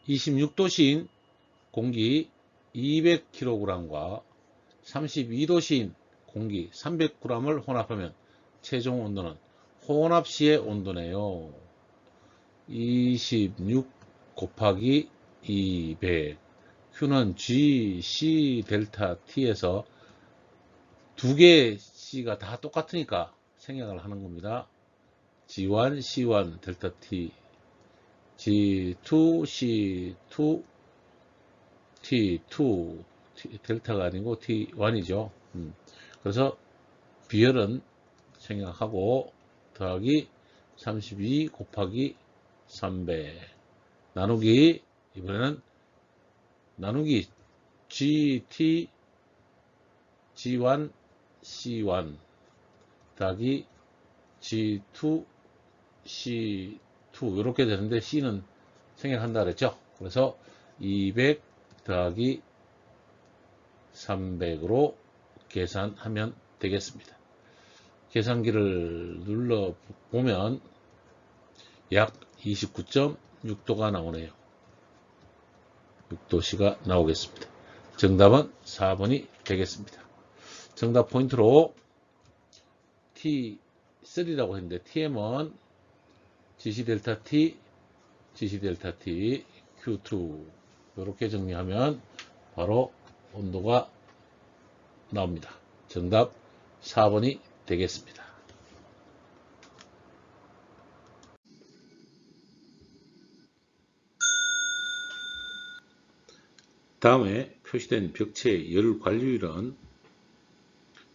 26도씨인 공기 200kg과 32도씨인 공기 300g을 혼합하면 최종 온도는 혼합시의 온도네요. 26 곱하기 200. Q는 G, C, 델타 T에서 두 개의 C가 다 똑같으니까 생략을 하는 겁니다. G1, C1, 델타 T, G2, C2, T2, 델타가 아니고 T1이죠. 그래서 비열은 생략하고 더하기 32 곱하기 300 나누기, 이번에는 나누기 GT, G1, C1 더하기 G2, C2 이렇게 되는데 C는 생략한다 그랬죠. 그래서 200 더하기 300으로 계산하면 되겠습니다. 계산기를 눌러보면 약 29.6도가 나오네요. 6도씨가 나오겠습니다. 정답은 4번이 되겠습니다. 정답 포인트로 T3라고 했는데 TM은 GC 델타 T, GC 델타 T, Q2 이렇게 정리하면 바로 온도가 나옵니다. 정답 4번이 되겠습니다. 다음에 표시된 벽체의 열 관리율은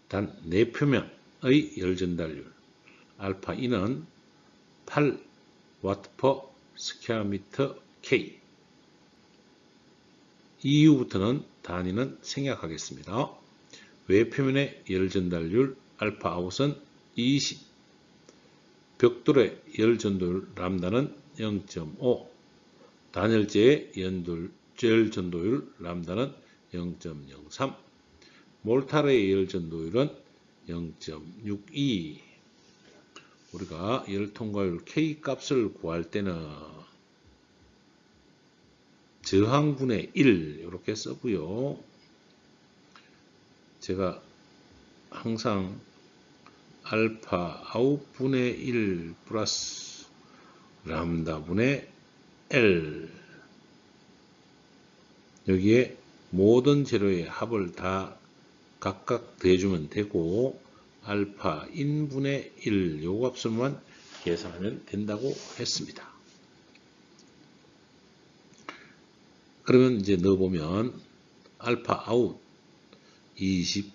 단 내표면의 열 전달률 알파 E는 8W per square K. 이후부터는 단위는 생략하겠습니다. 외표면의 열 전달률 알파 아웃은 20. 벽돌의 열 전도율 람다는 0.5. 단열재의 열 전도율 람다는 0.03. 몰탈의 열 전도율은 0.62. 우리가 열 통과율 K 값을 구할 때는 저항분의 1 이렇게 쓰고요. 제가 항상 알파 아웃분의 1 플러스 람다분의 L, 여기에 모든 재료의 합을 다 각각 더해주면 되고 알파 인분의 1 요 값을만 계산하면 된다고 했습니다. 그러면 이제 넣어보면 알파 아웃 20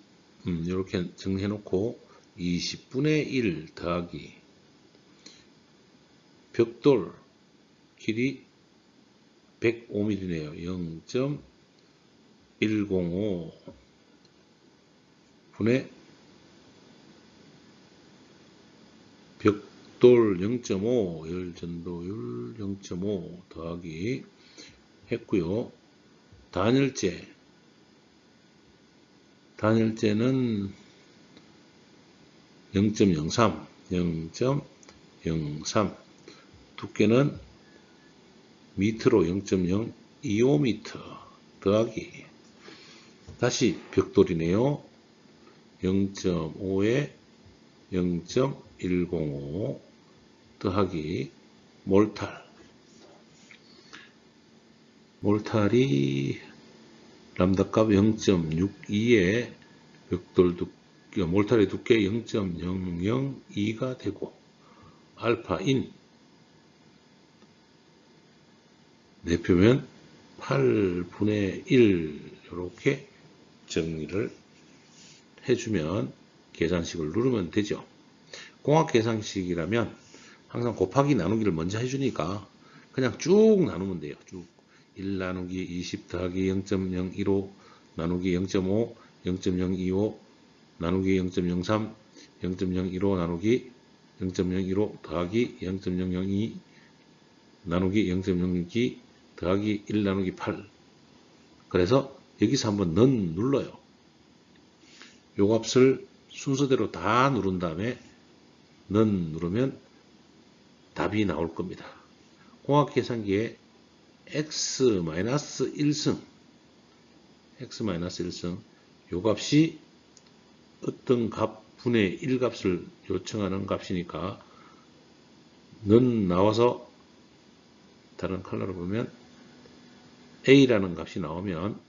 이렇게 정리해 놓고 20분의 1 더하기 벽돌 길이 105mm네요. 0.105 분의 벽돌 0.5 열전도율 0.5 더하기 했고요. 단열재는 0.03 두께는 미터로 0.025m 더하기 다시 벽돌이네요. 0.5에 0.105 더하기 몰탈이 람다값 0.62에 벽돌 두께, 몰탈의 두께 0.002가 되고 알파인 내표면 8분의 1 이렇게 정리를 해주면 계산식을 누르면 되죠. 공학 계산식이라면 항상 곱하기 나누기를 먼저 해주니까 그냥 쭉 나누면 돼요. 쭉 1 나누기 20 더하기 0.015 나누기 0.5 0.025 나누기 0.03 0.015 나누기 0.015 더하기 0.002 나누기 0.062 더하기 1 나누기 8. 그래서 여기서 한번 넌 눌러요. 요 값을 순서대로 다 누른 다음에 넌 누르면 답이 나올 겁니다. 공학계산기에 x-1승 x-1승 요 값이 어떤 값 분의 1값을 요청하는 값이니까 는 나와서 다른 컬러로 보면 a라는 값이 나오면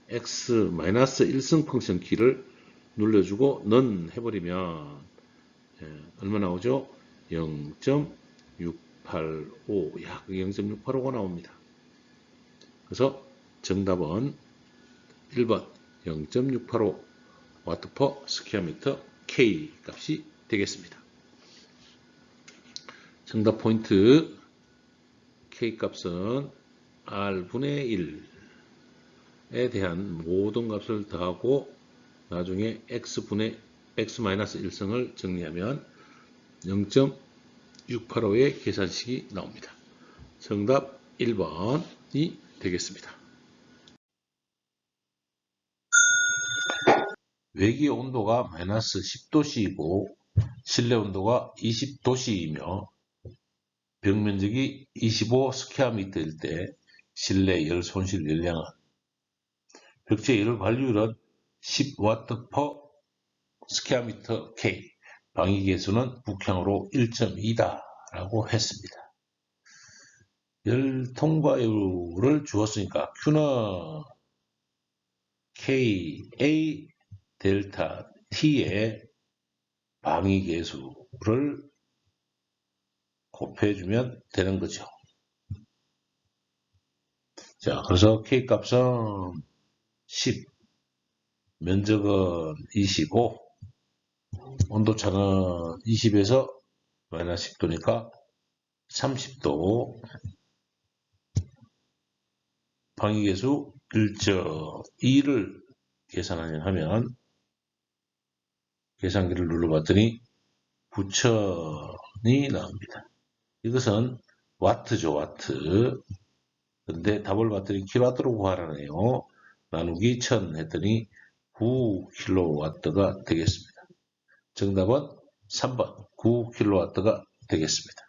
x-1승 펑션 키를 눌러주고 는 해버리면 얼마 나오죠? 0.685 약 0.685가 나옵니다. 그래서 정답은 1번 0.685 와트 퍼 스퀘어 미터 K 값이 되겠습니다. 정답 포인트 K 값은 R분의 1에 대한 모든 값을 더하고 나중에 X분의 X-1승을 정리하면 0.685의 계산식이 나옵니다. 정답 1번이 되겠습니다. 외기 온도가 마이너스 10도씨이고 실내 온도가 20도씨이며 벽면적이 25 스퀘어미터일 때 실내 열 손실 열량은 벽체 열 관리율은 10W per 스퀘어미터 K 방위계수는 북향으로 1.2다 라고 했습니다. 열 통과율을 주었으니까 Q는 KA 델타 T의 방위계수를 곱해주면 되는 거죠. 자, 그래서 K 값은 10, 면적은 25, 온도차는 20에서 마이너스 10도니까 30도, 방위계수 1.2를 계산하면 계산기를 눌러봤더니 9,000이 나옵니다. 이것은 와트죠, 와트. 근데 답을 봤더니 킬로와트로 구하라네요. 나누기 1000 했더니 9kW가 되겠습니다. 정답은 3번 9kW가 되겠습니다.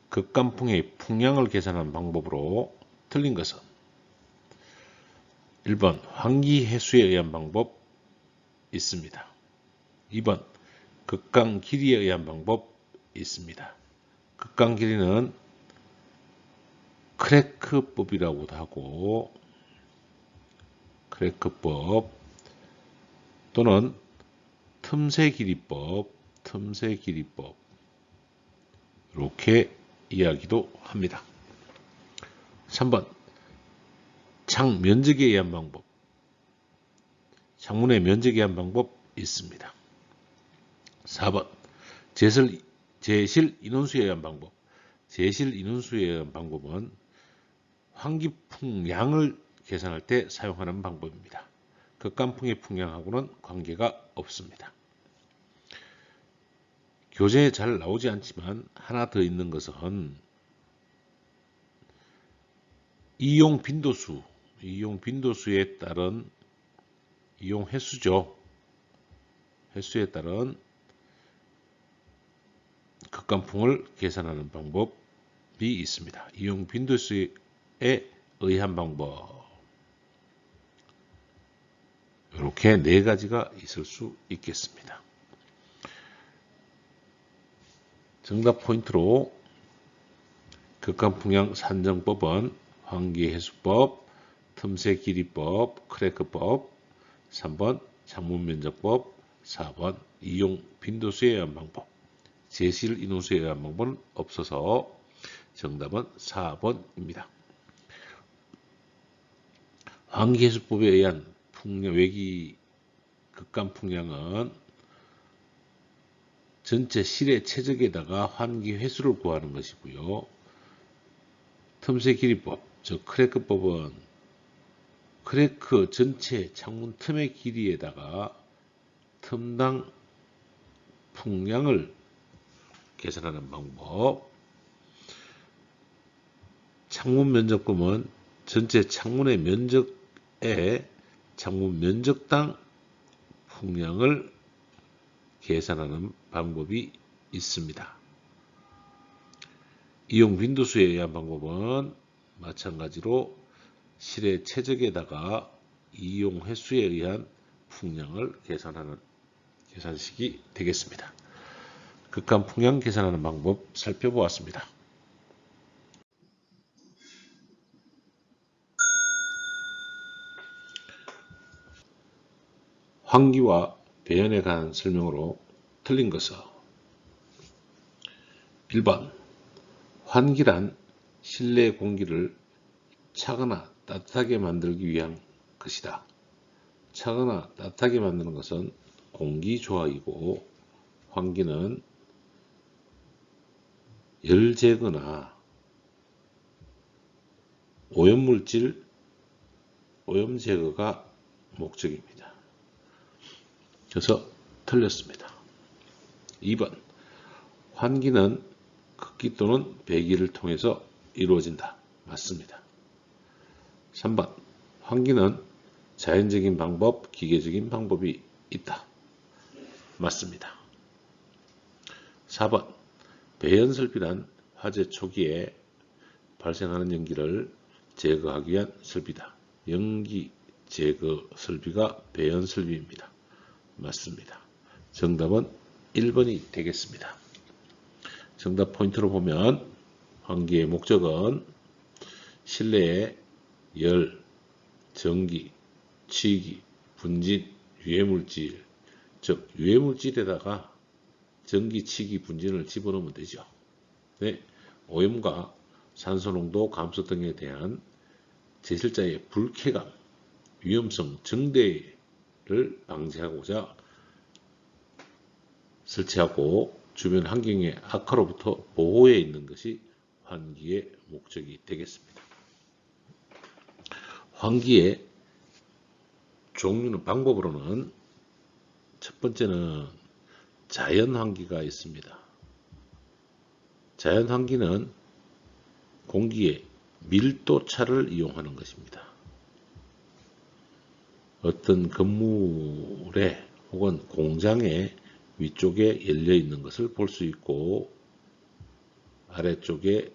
극간풍의 풍량을 계산하는 방법으로 틀린 것은 1번 환기해수에 의한 방법 있습니다. 2번 극간 길이에 의한 방법 있습니다. 극간 길이는 크래크법이라고도 하고 크래크법 또는 틈새길이법 이렇게 이야기도 합니다. 3번 창 면적에 의한 방법 창문의 면적에 의한 방법 있습니다. 4번 제실 인원수에 의한 방법 제실 인원수에 의한 방법은 환기풍량을 계산할 때 사용하는 방법입니다. 극간풍의 풍량하고는 관계가 없습니다. 교재에 잘 나오지 않지만 하나 더 있는 것은 이용 빈도수에 따른 이용 횟수죠. 횟수에 따른 극간풍을 계산하는 방법이 있습니다. 이용 빈도수에 의한 방법 이렇게 네 가지가 있을 수 있겠습니다. 정답 포인트로 극간풍량 산정법은 환기해수법, 틈새길이법, 크래크법, 3번 창문면적법, 4번 이용 빈도수에 의한 방법, 제실 인원수에 의한 방법은 없어서 정답은 4번입니다. 환기해수법에 의한 외기 극간풍량은 전체 실의 최적에다가 환기 횟수를 구하는 것이고요. 틈새길이법, 즉 크래크법은 크래크 전체 창문 틈의 길이에다가 틈당 풍량을 계산하는 방법. 창문 면적법은 전체 창문의 면적에 창문 면적당 풍량을 계산하는 방법이 있습니다. 이용 빈도수에 의한 방법은 마찬가지로 실의 최적에다가 이용 횟수에 의한 풍량을 계산하는 계산식이 되겠습니다. 극한 풍량 계산하는 방법 살펴보았습니다. 환기와 배연에 관한 설명으로 틀린 것은 1번 환기란 실내 공기를 차거나 따뜻하게 만들기 위한 것이다. 차거나 따뜻하게 만드는 것은 공기조화이고 환기는 열 제거나 오염물질 오염 제거가 목적입니다. 그래서 틀렸습니다. 2번 환기는 극기 또는 배기를 통해서 이루어진다. 맞습니다. 3번 환기는 자연적인 방법, 기계적인 방법이 있다. 맞습니다. 4번 배연설비란 화재 초기에 발생하는 연기를 제거하기 위한 설비다. 연기 제거 설비가 배연설비입니다. 맞습니다. 정답은 1번이 되겠습니다. 정답 포인트로 보면 환기의 목적은 실내에 열, 전기, 치기, 분진, 유해물질, 즉 유해물질에다가 전기, 치기, 분진을 집어넣으면 되죠. 네, 오염과 산소농도 감소 등에 대한 제설자의 불쾌감, 위험성 증대를 방지하고자 설치하고 주변 환경의 악화로부터 보호해 있는 것이 환기의 목적이 되겠습니다. 환기의 종류는 방법으로는 첫 번째는 자연환기가 있습니다. 자연환기는 공기의 밀도차를 이용하는 것입니다. 어떤 건물에 혹은 공장에 위쪽에 열려 있는 것을 볼 수 있고 아래쪽에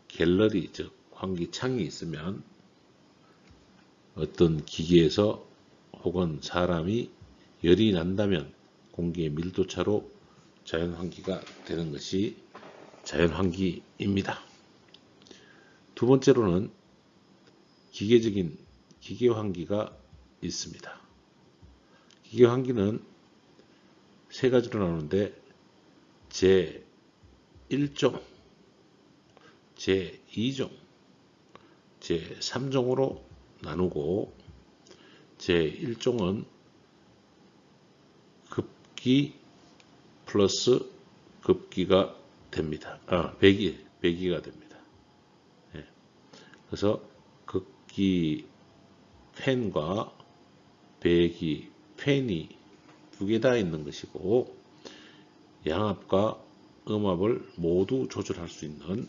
갤러리 즉 환기창이 있으면 어떤 기계에서 혹은 사람이 열이 난다면 공기의 밀도차로 자연환기가 되는 것이 자연환기입니다. 두 번째로는 기계적인 기계환기가 있습니다. 기계환기는 세 가지로 나누는데 제1종, 제2종, 제3종으로 나누고 제1종은 급기 플러스 급기가 됩니다. 배기가 됩니다. 네. 그래서 급기 팬과 배기 팬이 두 개 다 있는 것이고 양압과 음압을 모두 조절할 수 있는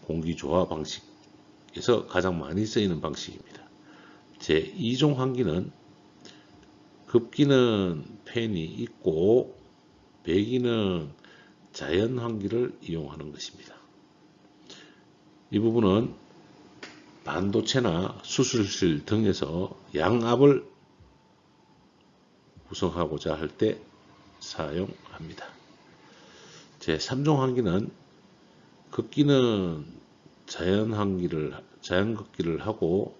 공기조화 방식에서 가장 많이 쓰이는 방식입니다. 제2종 환기는 급기는 팬이 있고 배기는 자연환기를 이용하는 것입니다. 이 부분은 반도체나 수술실 등에서 양압을 구성하고자 할 때 사용합니다. 제3종 환기는 급기는 자연급기를 하고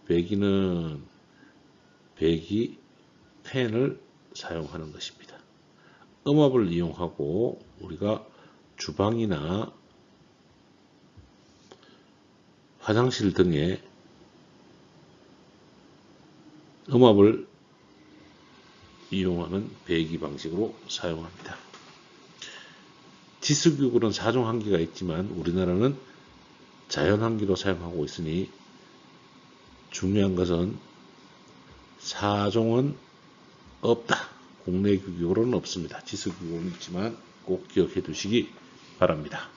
배기는 배기 팬을 사용하는 것입니다. 음압을 이용하고 우리가 주방이나 화장실 등에 음압을 이용하는 배기 방식으로 사용합니다. 지수기구는 4종 환기가 있지만 우리나라는 자연환기로 사용하고 있으니 중요한 것은 4종은 없다. 국내 규격으로는 없습니다. 지수기구는 있지만 꼭 기억해 두시기 바랍니다.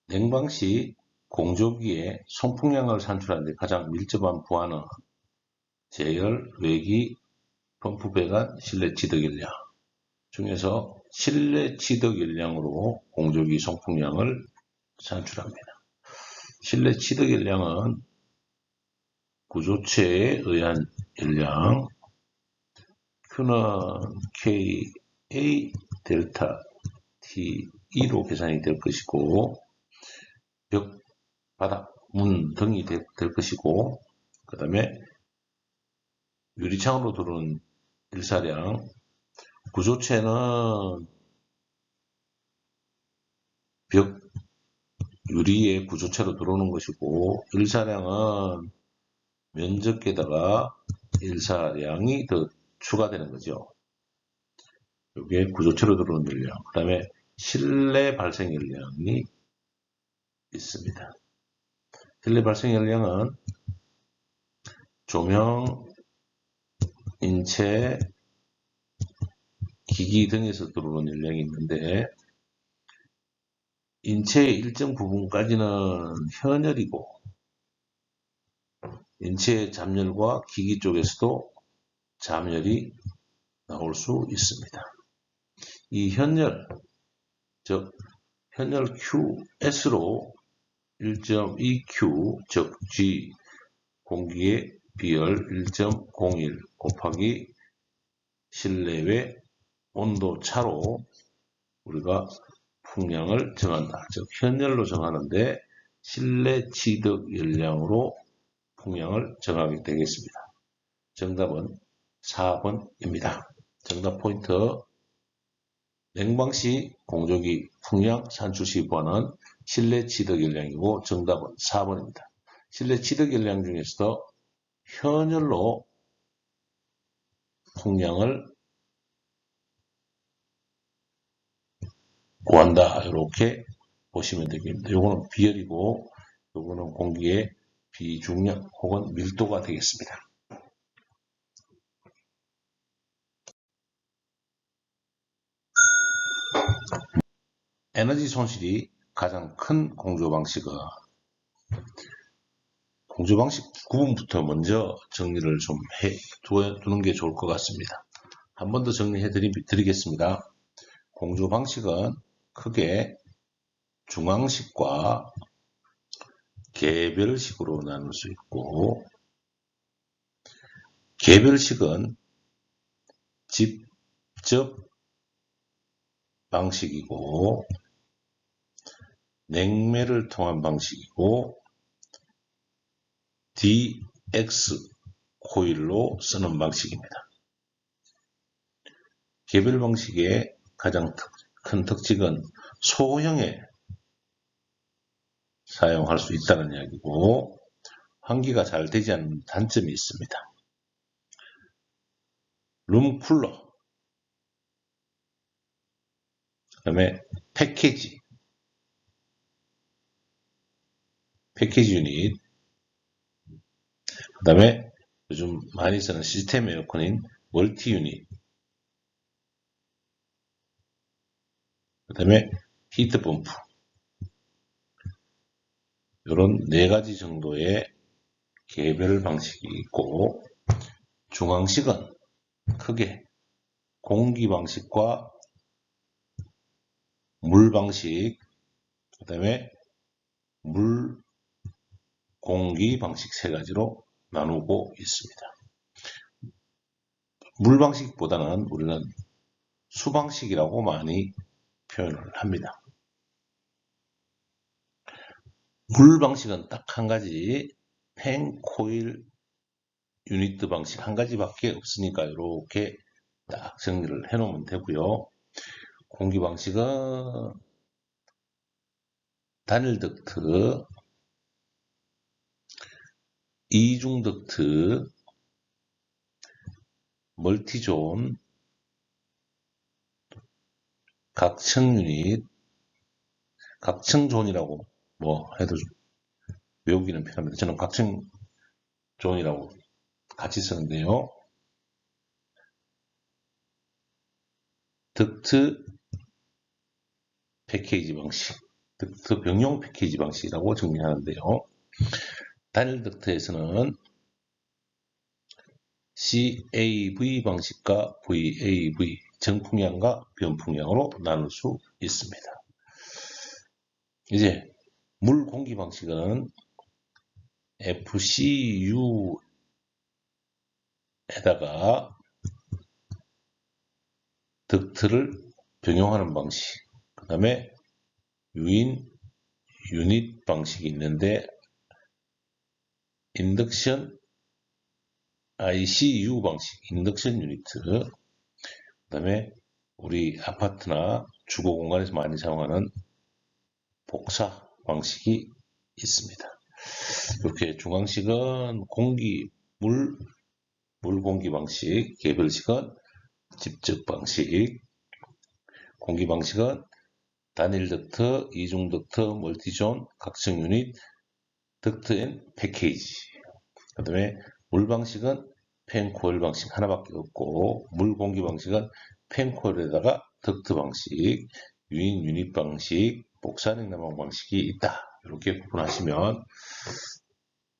냉방 시 공조기에 송풍량을 산출하는 데 가장 밀접한 부하는 제열, 외기, 펌프 배관, 실내 치덕일량 중에서 실내 치덕일량으로 공조기 송풍량을 산출합니다. 실내 치덕일량은 구조체에 의한 일량, Q는 KA 델타 T2로 계산이 될 것이고, 벽, 바닥, 문 등이 될 것이고, 그 다음에 유리창으로 들어오는 일사량, 구조체는 벽, 유리의 구조체로 들어오는 것이고, 일사량은 면적에다가 일사량이 더 추가되는 거죠. 여기에 구조체로 들어오는 일량, 그 다음에 실내 발생 일량이 있습니다. 실내 발생 일량은 조명, 인체, 기기 등에서 들어오는 일량이 있는데, 인체의 일정 부분까지는 현열이고, 인체의 잠열과 기기 쪽에서도 잠열이 나올 수 있습니다. 이 현열, 즉 현열 QS로 1.2Q, 즉 G, 공기의 비열 1.01 곱하기 실내외 온도 차로 우리가 풍량을 정한다. 즉 현열로 정하는데 실내 치덕 열량으로 풍량을 정하게 되겠습니다. 정답은 4번입니다. 정답 포인트. 냉방시 공조기 풍량 산출시 부하는 실내 치덕 열량이고 정답은 4번입니다. 실내 치덕 열량 중에서도 현열로 풍량을 구한다. 이렇게 보시면 되겠습니다. 요거는 비열이고 요거는 공기의 비중량 혹은 밀도가 되겠습니다. 에너지 손실이 가장 큰 공조 방식은 공조 방식 구분부터 먼저 정리를 좀 두는 게 좋을 것 같습니다. 한 번 더 정리해 드리겠습니다. 공조 방식은 크게 중앙식과 개별식으로 나눌 수 있고, 개별식은 직접 방식이고, 냉매를 통한 방식이고, DX 코일로 쓰는 방식입니다. 개별 방식의 가장 큰 특징은 소형에 사용할 수 있다는 이야기고, 환기가 잘 되지 않는 단점이 있습니다. 룸쿨러, 그 다음에 패키지 유닛, 그 다음에 요즘 많이 쓰는 시스템 에어컨인 멀티 유닛, 그 다음에 히트 펌프, 이런 4가지 정도의 개별 방식이 있고, 중앙식은 크게 공기 방식과 물 방식, 그 다음에 물 공기 방식 3가지로 나누고 있습니다. 물 방식보다는 우리는 수 방식이라고 많이 표현을 합니다. 물 방식은 딱 한 가지, 팽, 코일, 유니트 방식 한 가지밖에 없으니까 이렇게 딱 정리를 해 놓으면 되고요. 공기 방식은 단일 덕트, 이중 덕트, 멀티존, 각층 유닛, 각층존이라고 뭐 해도 외우기는 편합니다. 저는 각층존이라고 같이 쓰는데요. 덕트 패키지 방식, 덕트 병용 패키지 방식이라고 정리하는데요. 단일 덕트에서는 CAV 방식과 VAV, 정풍량과 변풍량으로 나눌 수 있습니다. 이제 물 공기 방식은 FCU에다가 덕트를 병용하는 방식, 그 다음에 유인 유닛 방식이 있는데 인덕션 ICU 방식, 인덕션 유니트, 그 다음에 우리 아파트나 주거 공간에서 많이 사용하는 복사 방식이 있습니다. 이렇게 중앙식은 물 공기 방식, 개별식은 집적 방식, 공기 방식은 단일 덕트, 이중 덕트, 멀티존, 각성 유닛, 덕트 앤 패키지. 그 다음에 물 방식은 펜코일 방식 하나밖에 없고, 물 공기 방식은 펜코일에다가 덕트 방식, 유인 유닛 방식, 복사 냉난방 방식이 있다. 이렇게 구분하시면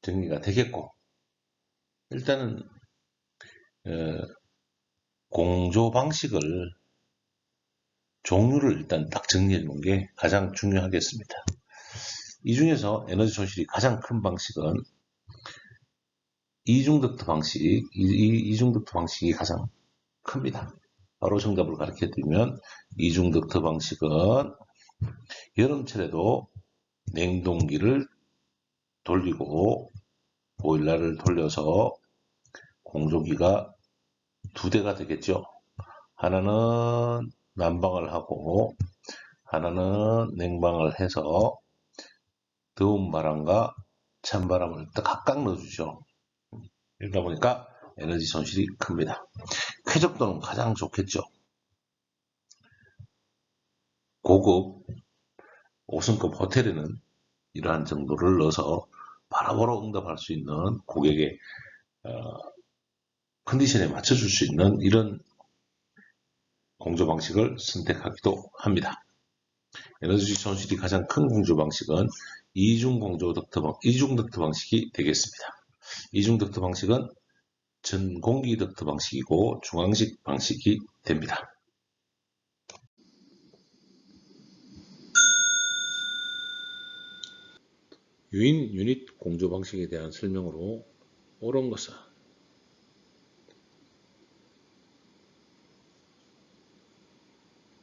정리가 되겠고, 일단은 공조 방식을 종류를 일단 딱 정리해 놓은 게 가장 중요하겠습니다. 이 중에서 에너지 손실이 가장 큰 방식은 이중덕트 방식, 이중덕트 방식이 가장 큽니다. 바로 정답을 가르쳐 드리면 이중덕트 방식은 여름철에도 냉동기를 돌리고 보일러를 돌려서 공조기가 두 대가 되겠죠. 하나는 난방을 하고 하나는 냉방을 해서 더운 바람과 찬바람을 각각 넣어주죠. 이러다 보니까 에너지 손실이 큽니다. 쾌적도는 가장 좋겠죠. 고급 5성급 호텔에는 이러한 정도를 넣어서 바로바로 응답할 수 있는 고객의 컨디션에 맞춰줄 수 있는 이런 공조 방식을 선택하기도 합니다. 에너지 손실이 가장 큰 공조 방식은 이중 덕트 방식이 되겠습니다. 이중 덕트 방식은 전공기 덕트 방식이고 중앙식 방식이 됩니다. 유인 유닛 공조 방식에 대한 설명으로 옳은 것은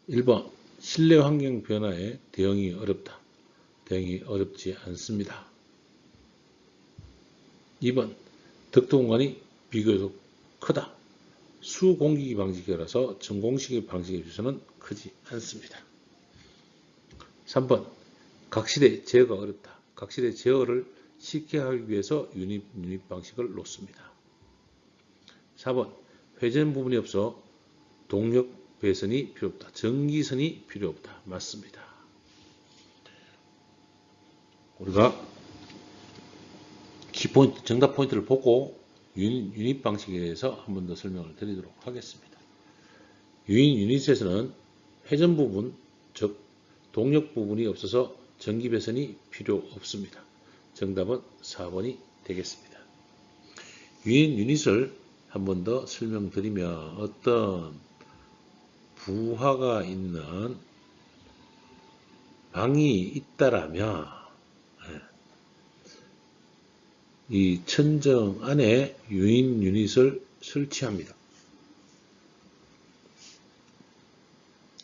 1번 실내 환경 변화에 대응이 어렵다. 대응이 어렵지 않습니다. 2번 덕트 공간이 비교적 크다. 수공기 방식이라서 전공식 방식에 비해서는 크지 않습니다. 3번 각실의 제어가 어렵다. 각실의 제어를 쉽게 하기 위해서 유닛 방식을 놓습니다. 4번 회전 부분이 없어 동력 배선이 필요 없다. 전기선이 필요 없다. 맞습니다. 우리가 키포인트, 정답 포인트를 보고 유닛 방식에 대해서 한 번 더 설명을 드리도록 하겠습니다. 유인 유닛에서는 회전 부분, 즉 동력 부분이 없어서 전기 배선이 필요 없습니다. 정답은 4번이 되겠습니다. 유인 유닛을 한 번 더 설명드리면 어떤 부하가 있는 방이 있다라면 이 천정 안에 유인 유닛을 설치합니다.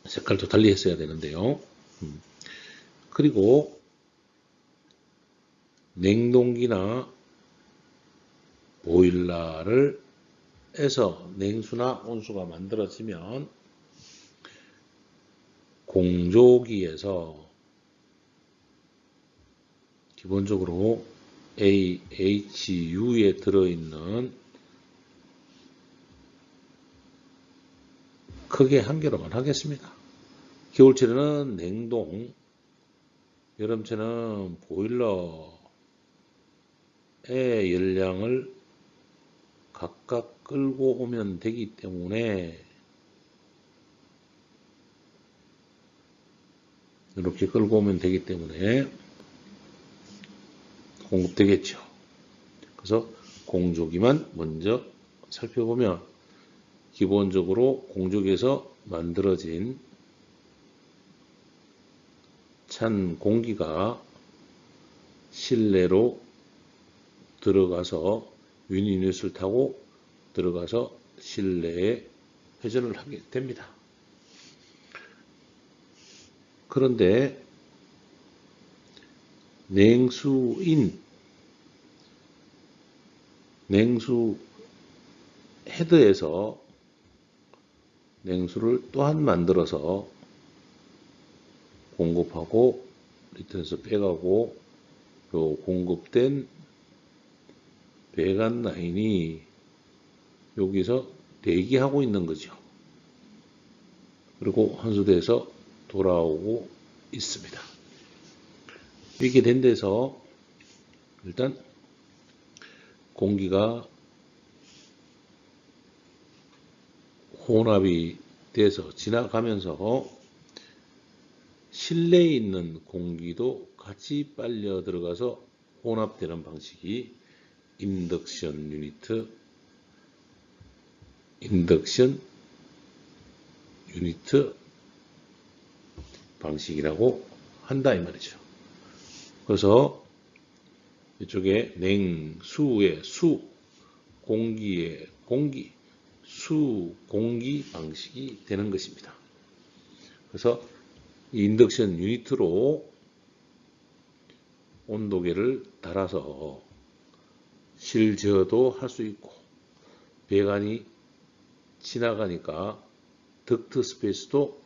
색깔도 달리 했어야 되는데요. 그리고 냉동기나 보일러를 해서 냉수나 온수가 만들어지면 공조기에서 기본적으로 AHU에 들어있는 크게 한 개로만 하겠습니다. 겨울철에는 냉동, 여름철에는 보일러의 열량을 각각 끌고 오면 되기 때문에 이렇게 끌고 오면 되기 때문에 공급되겠죠. 그래서 공조기만 먼저 살펴보면 기본적으로 공조기에서 만들어진 찬 공기가 실내로 들어가서 유닛을 타고 들어가서 실내에 회전을 하게 됩니다. 그런데 냉수 헤드에서 냉수를 또한 만들어서 공급하고 리턴에서 빼가고 요 공급된 배관 라인이 여기서 대기하고 있는 거죠. 그리고 환수대에서 돌아오고 있습니다. 이렇게 된 데서 일단 공기가 혼합이 돼서 지나가면서 실내에 있는 공기도 같이 빨려 들어가서 혼합되는 방식이 인덕션 유니트 방식이라고 한다 이 말이죠. 그래서 이쪽에 냉수의 수, 공기의 공기, 수, 공기 방식이 되는 것입니다. 그래서 이 인덕션 유니트로 온도계를 달아서 실저도 할 수 있고 배관이 지나가니까 덕트 스페이스도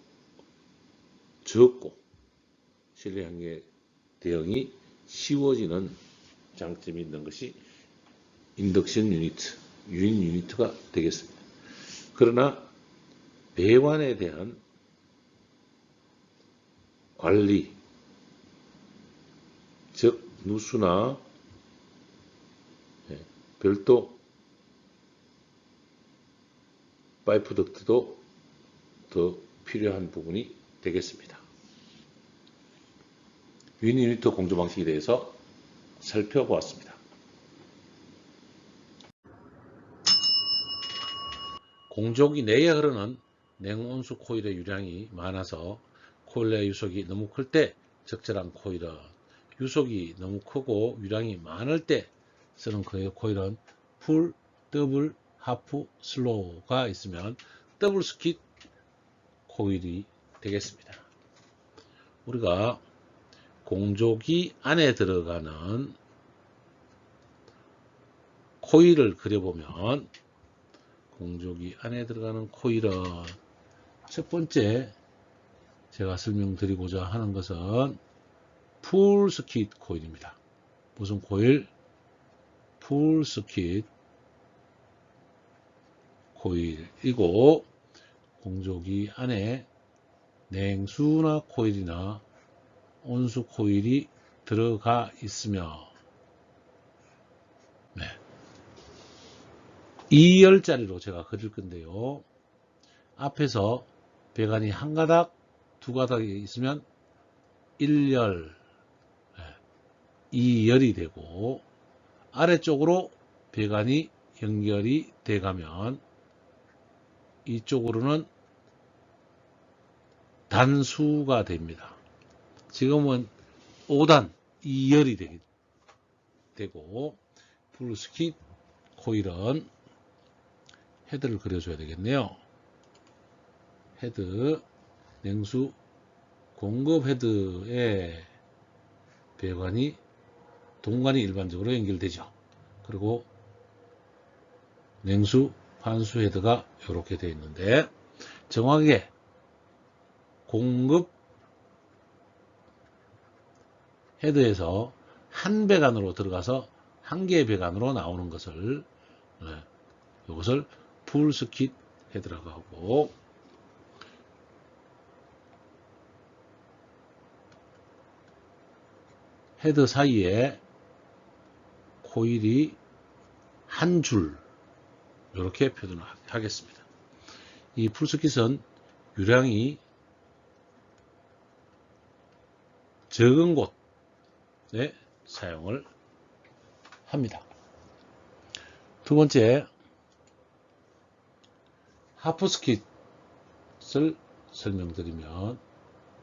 적고 실내 환경 대응이 쉬워지는 장점이 있는 것이 인덕션 유니트가 되겠습니다. 그러나 배관에 대한 관리, 즉 누수나 별도 파이프 덕트도 더 필요한 부분이 되겠습니다. 유니트 공조 방식에 대해서 살펴보았습니다. 공조기 내에 흐르는 냉온수 코일의 유량이 많아서 코일 내 유속이 너무 클 때 적절한 코일은, 유속이 너무 크고 유량이 많을 때 쓰는 코일은 풀, 더블, 하프, 슬로우가 있으면 더블 스킷 코일이 되겠습니다. 우리가 공조기 안에 들어가는 코일을 그려보면 공조기 안에 들어가는 코일은 첫 번째 제가 설명드리고자 하는 것은 풀 스킷 코일입니다. 무슨 코일? 풀 스킷 코일이고 공조기 안에 냉수나 코일이나 온수 코일이 들어가 있으며 2열짜리로 제가 그릴 건데요. 앞에서 배관이 한 가닥, 두 가닥이 있으면 1열, 2열이 되고 아래쪽으로 배관이 연결이 돼가면 이쪽으로는 단수가 됩니다. 지금은 5단, 2열이 되고 풀스킷 코일은 헤드를 그려줘야 되겠네요. 헤드, 냉수 공급 헤드에 배관이 동관이 일반적으로 연결되죠. 그리고 냉수 환수 헤드가 이렇게 되어 있는데 정확하게 공급 헤드에서 한 배관으로 들어가서 한 개의 배관으로 나오는 것을 이것을 풀스킷 헤드라고 하고, 헤드 사이에 코일이 한 줄 이렇게 표현을 하겠습니다. 이 풀스킷은 유량이 적은 곳에 사용을 합니다. 두 번째, 하프스킷을 설명드리면,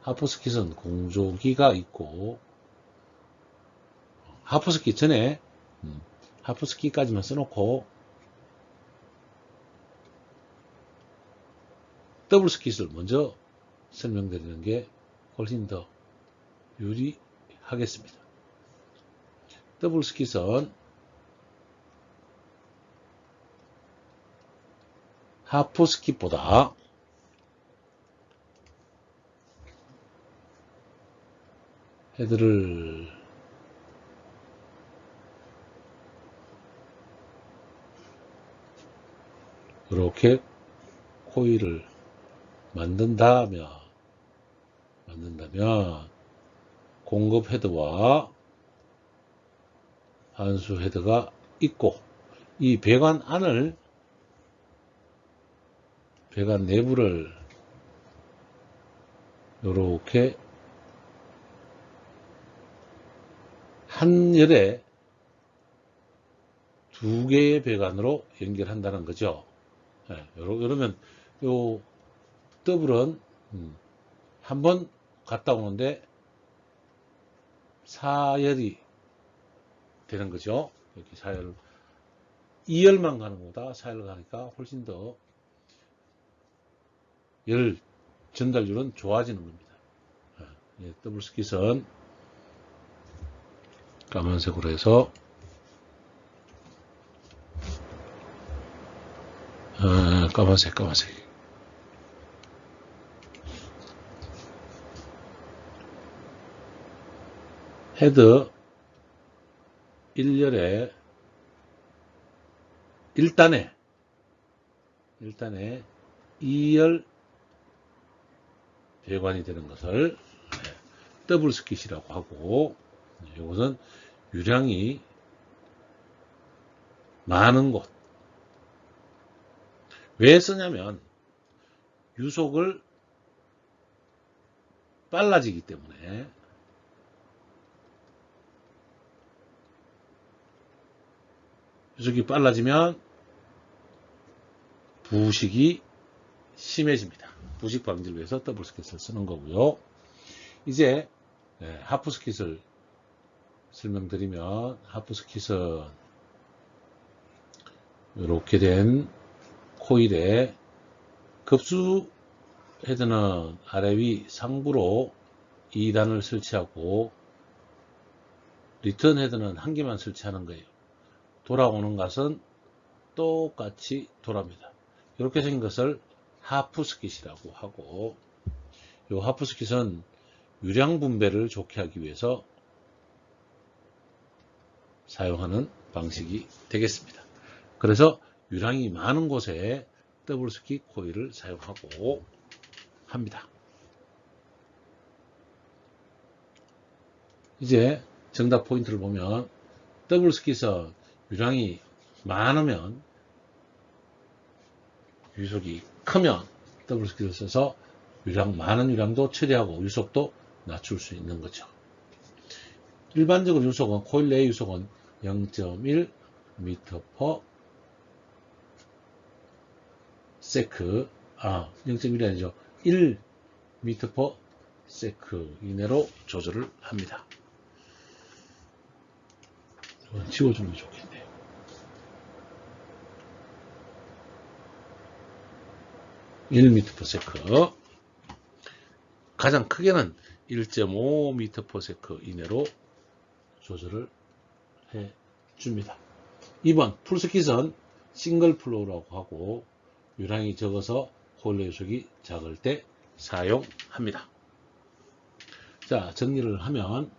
하프스킷은 공조기가 있고, 하프스킷 전에 하프스킷까지만 써놓고 더블스킷을 먼저 설명드리는 게 훨씬 더 유리하겠습니다. 더블스킷은 하프스킷보다 헤드를 이렇게 코일을 만든다면 공급 헤드와 한수 헤드가 있고, 이 배관 내부를 이렇게 한 열에 두 개의 배관으로 연결한다는 거죠. 이러면 요 더블은 한 번 갔다 오는데 4열이 되는 거죠. 이렇게 4열, 2열만 가는 것보다 4열 가니까 훨씬 더 열 전달률은 좋아지는 겁니다. 더블 스킷은 까만색으로 해서 까만색 헤드 1열에 1단에 2열 배관이 되는 것을 더블 스킷이라고 하고, 이것은 유량이 많은 곳. 왜 쓰냐면 유속을 빨라지기 때문에. 유속이 빨라지면 부식이 심해집니다. 부식 방지를 위해서 더블 스킷을 쓰는 거고요. 이제 하프 스킷을 설명드리면, 하프 스킷은 이렇게 된 코일에 급수 헤드는 아래 위 상부로 2단을 설치하고, 리턴 헤드는 한 개만 설치하는 거예요. 돌아오는 것은 똑같이 돌아옵니다. 이렇게 생긴 것을 하프스킷이라고 하고, 이 하프스킷은 유량 분배를 좋게 하기 위해서 사용하는 방식이 되겠습니다. 그래서 유량이 많은 곳에 더블 스킷 코일을 사용하고 합니다. 이제 정답 포인트를 보면, 더블 스킷은 유량이 많으면, 유속이 크면 더블 스킷을 써서 많은 유량도 처리하고 유속도 낮출 수 있는 거죠. 일반적으로 유속은, 코일 내의 유속은 0.1 m/s, 0.1이 아니죠. 1 m/s 이내로 조절을 합니다. 이건 지워주는 게 좋겠네요. 1 m/s. 가장 크게는 1.5 m/s 이내로 조절을 해 줍니다. 2번 풀스킷은 싱글 플로우라고 하고, 유량이 적어서 코일 유속이 작을 때 사용합니다. 자, 정리를 하면,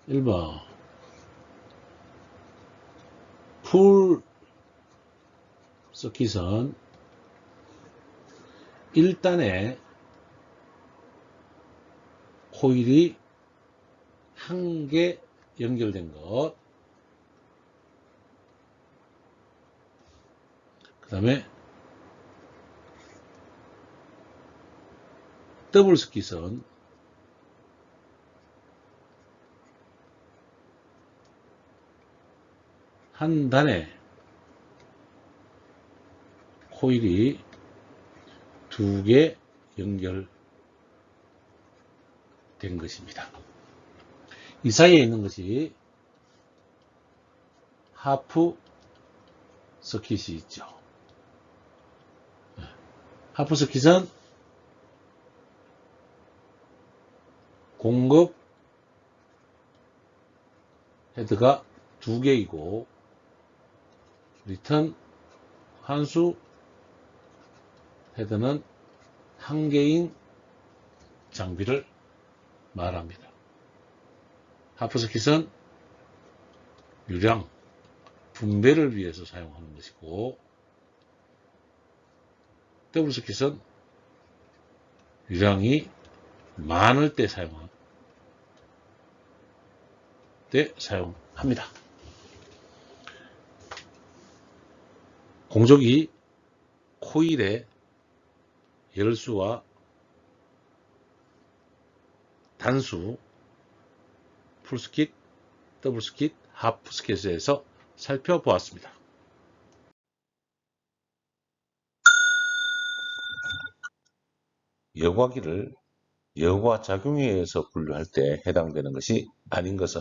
1번 풀 서킷은 1단에 코일이 한 개 연결된 것, 그 다음에 더블 스킷은 한 단에 코일이 2개 연결된 것입니다. 이 사이에 있는 것이 하프 서킷이 있죠. 하프 서킷은 공급 헤드가 2개이고 리턴 환수 헤드는 1개인 장비를 말합니다. 하프 서킷은 유량 분배를 위해서 사용하는 것이고, 더블 서킷은 유량이 많을 때 사용합니다. 공적이 코일의 열수와 단수, 풀스킷, 더블스킷, 하프스킷에서 살펴보았습니다. 여과기를 여과작용에 의해서 분류할 때 해당되는 것이 아닌 것은,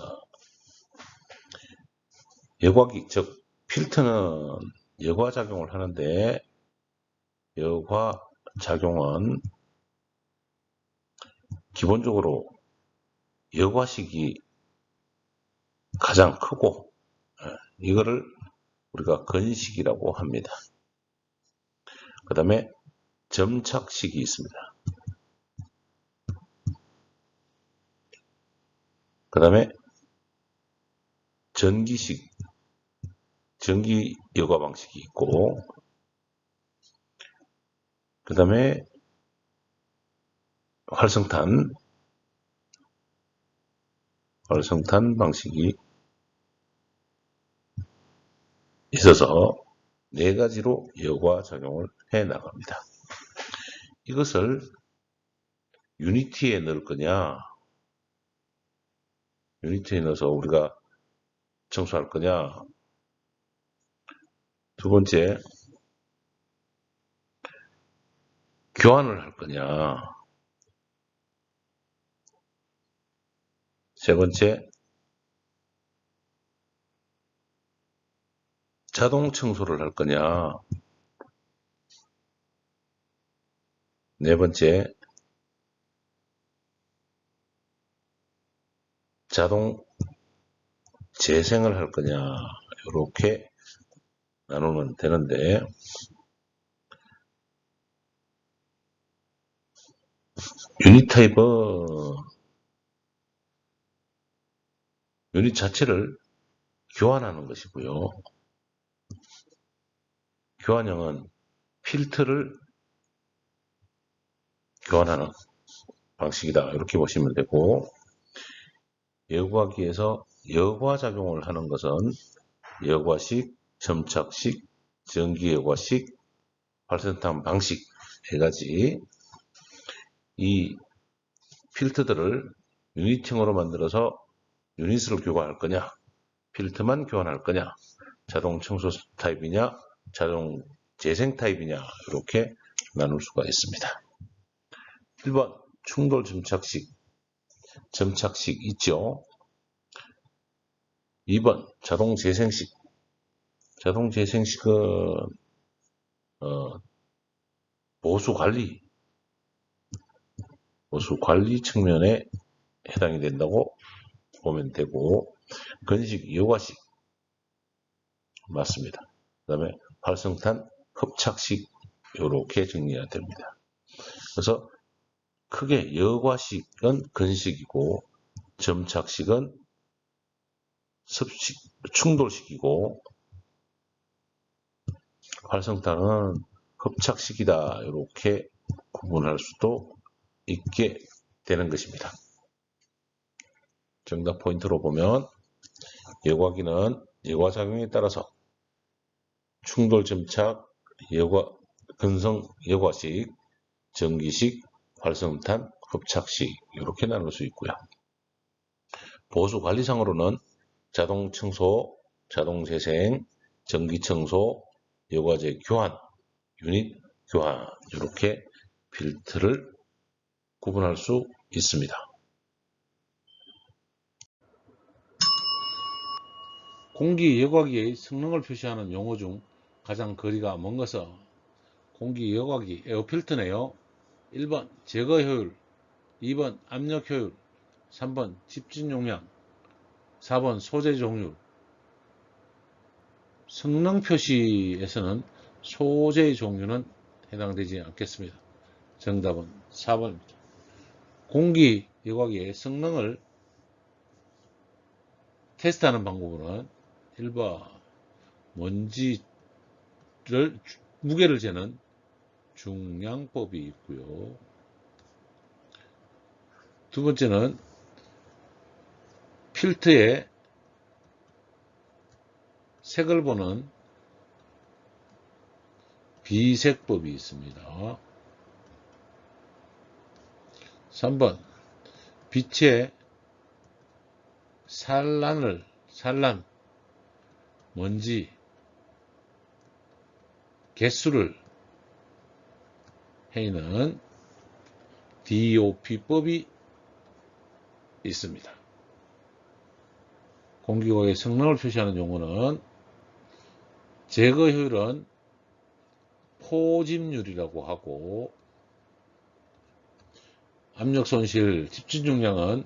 여과기, 즉 필터는 여과작용을 하는데 여과작용은 기본적으로 여과식이 가장 크고, 이거를 우리가 건식이라고 합니다. 그 다음에 점착식이 있습니다. 그 다음에 전기식, 전기 여과 방식이 있고, 그 다음에 활성탄 방식이 있어서 4가지로 여과작용을 해 나갑니다. 이것을 유니티에 넣을 거냐, 유니티에 넣어서 우리가 청소할 거냐, 두 번째, 교환을 할 거냐, 세 번째, 자동 청소를 할 거냐, 네 번째, 자동 재생을 할 거냐, 이렇게 나누면 되는데, 유닛 타입은 유닛 자체를 교환하는 것이고요. 교환형은 필터를 교환하는 방식이다, 이렇게 보시면 되고, 여과기에서 여과작용을 하는 것은 여과식, 점착식, 전기여과식, 활성탄 방식 4가지, 이 필터들을 유닛형으로 만들어서 유닛을 교환할 거냐, 필터만 교환할 거냐, 자동 청소 타입이냐, 자동 재생 타입이냐, 이렇게 나눌 수가 있습니다. 1번 충돌 점착식 있죠. 2번 자동 재생식. 자동 재생식은 보수 관리 측면에 해당이 된다고 보면 되고, 건식 여과식 맞습니다. 그 다음에 활성탄 흡착식, 이렇게 정리가 됩니다. 그래서 크게 여과식은 건식이고, 점착식은 충돌식이고, 활성탄은 흡착식이다, 이렇게 구분할 수도 있게 되는 것입니다. 정답 포인트로 보면, 여과기는 여과작용에 따라서 충돌 점착, 근성 여과식, 전기식, 활성탄, 흡착식 이렇게 나눌 수 있고요. 보수 관리상으로는 자동 청소, 자동 재생, 전기 청소, 여과제 교환, 유닛 교환 이렇게 필터를 구분할 수 있습니다. 공기 여과기의 성능을 표시하는 용어 중 가장 거리가 먼 것은 공기 여과기 에어필터네요. 1번 제거 효율, 2번 압력 효율, 3번 집진 용량, 4번 소재 종류. 성능 표시에서는 소재의 종류는 해당되지 않겠습니다. 정답은 4번입니다. 공기 여과기의 성능을 테스트하는 방법은 1번 먼지를 무게를 재는 중량법이 있고요. 두 번째는 필터의 색을 보는 비색법이 있습니다. 3번 빛의 산란, 먼지, 개수를 해는 DOP법이 있습니다. 공기여과기의 성능을 표시하는 용어는 제거 효율은 포집률이라고 하고, 압력 손실, 집진 용량은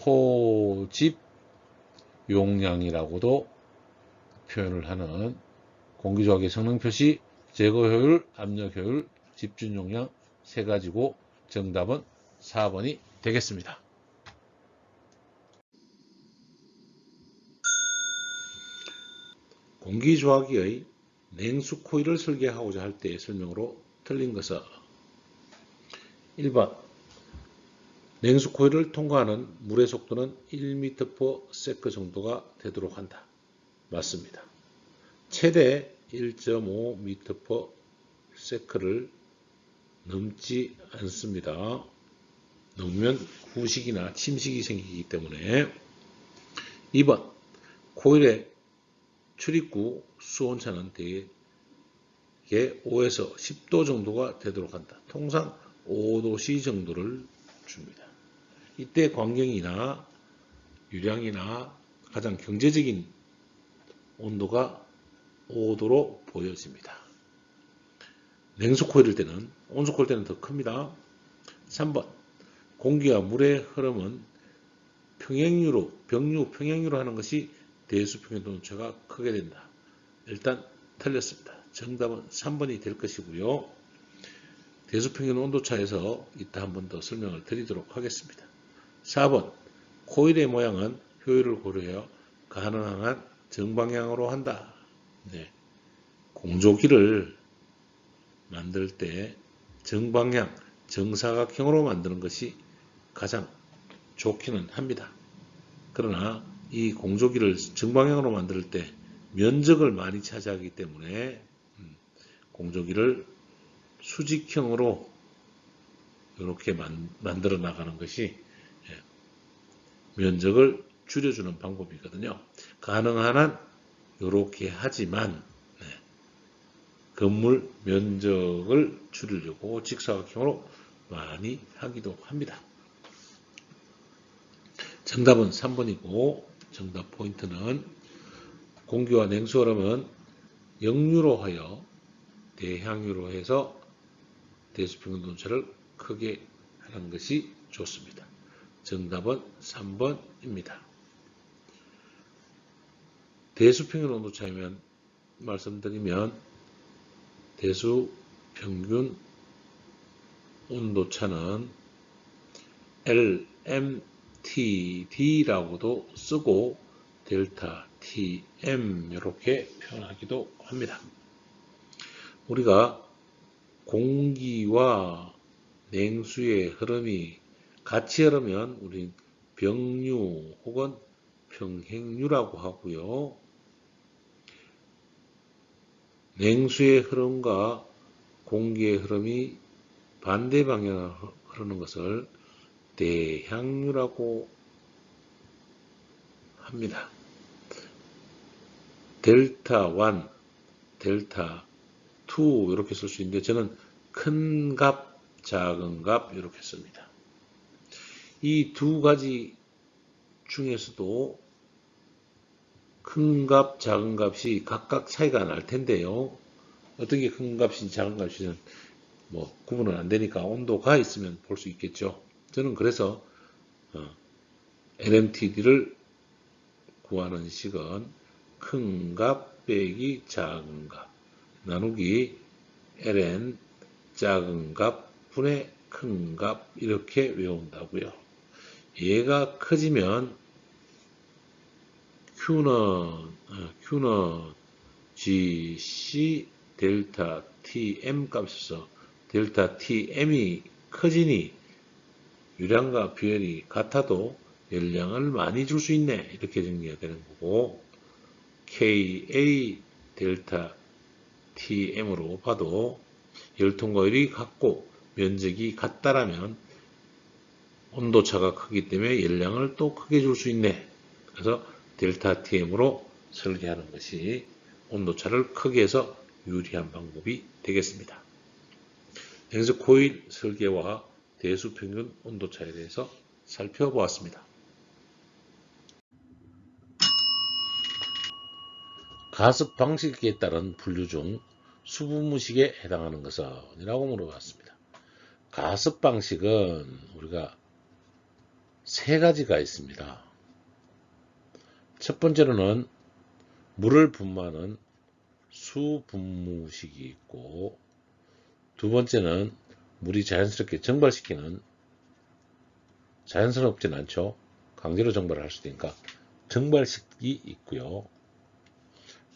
포집 용량이라고도 표현을 하는 공기여과기의 성능 표시, 제거 효율, 압력 효율, 집진 용량 세 가지고 정답은 4번이 되겠습니다. 공기조화기의 냉수 코일을 설계하고자 할 때의 설명으로 틀린 것은 1번 냉수 코일을 통과하는 물의 속도는 1m/s 정도가 되도록 한다. 맞습니다. 최대 1.5m/s를 넘지 않습니다. 넘으면 후식이나 침식이 생기기 때문에. 2번 코일의 출입구 수온차는 대개 5에서 10도 정도가 되도록 한다. 통상 5도씨 정도를 줍니다. 이때 광경이나 유량이나 가장 경제적인 온도가 5도로 보여집니다. 냉수 코일일 때는, 온수 코일 때는 더 큽니다. 3번 공기와 물의 흐름은 병류로 하는 것이 대수평균 온도차가 크게 된다. 일단 틀렸습니다. 정답은 3번이 될 것이고요. 대수평균 온도차에서 이따 한 번 더 설명을 드리도록 하겠습니다. 4번 코일의 모양은 효율을 고려하여 가능한 한 정방향으로 한다. 네. 공조기를 만들 때 정방향, 정사각형으로 만드는 것이 가장 좋기는 합니다. 그러나 이 공조기를 정방향으로 만들 때 면적을 많이 차지하기 때문에 공조기를 수직형으로 이렇게 만들어 나가는 것이 면적을 줄여주는 방법이거든요. 가능한 한 이렇게 하지만 건물 면적을 줄이려고 직사각형으로 많이 하기도 합니다. 정답은 3번이고 정답 포인트는 공기와 냉수 흐름은 역류로 하여 대향유로 해서 대수평균 온도차를 크게 하는 것이 좋습니다. 정답은 3번입니다. 대수평균 온도차이면 말씀드리면 대수평균 온도차는 LMTD라고도 쓰고 델타 TM 이렇게 표현하기도 합니다. 우리가 공기와 냉수의 흐름이 같이 흐르면 우리 병류 혹은 평행류라고 하고요. 냉수의 흐름과 공기의 흐름이 반대 방향을 흐르는 것을 대향유라고 합니다. 델타 1, 델타 2 이렇게 쓸 수 있는데 저는 큰 값, 작은 값 이렇게 씁니다. 이 두 가지 중에서도 큰 값, 작은 값이 각각 차이가 날 텐데요. 어떤 게 큰 값인지 작은 값인지 뭐 구분은 안 되니까 온도가 있으면 볼 수 있겠죠. 저는 그래서 LMTD를 구하는 식은 큰 값 빼기 작은 값 나누기 ln 작은 값 분의 큰 값 이렇게 외운다고요. 얘가 커지면 Q는 GC 델타 Tm 값에서 델타 Tm이 커지니 유량과 비율이 같아도 열량을 많이 줄 수 있네 이렇게 정리가 되는 거고 Ka 델타 Tm으로 봐도 열통과율이 같고 면적이 같다라면 온도차가 크기 때문에 열량을 또 크게 줄 수 있네. 그래서 델타 Tm으로 설계하는 것이 온도차를 크게 해서 유리한 방법이 되겠습니다. 여기서 코일 설계와 대수평균 온도차에 대해서 살펴보았습니다. 가습 방식에 따른 분류 중 수분무식에 해당하는 것은? 이라고 물어봤습니다. 가습 방식은 우리가 세 가지가 있습니다. 첫 번째로는 물을 분무하는 수분무식이 있고, 두 번째는 물이 자연스럽게 증발시키는, 자연스럽진 않죠. 강제로 증발을 할 수도 있으니까 증발식이 있고요.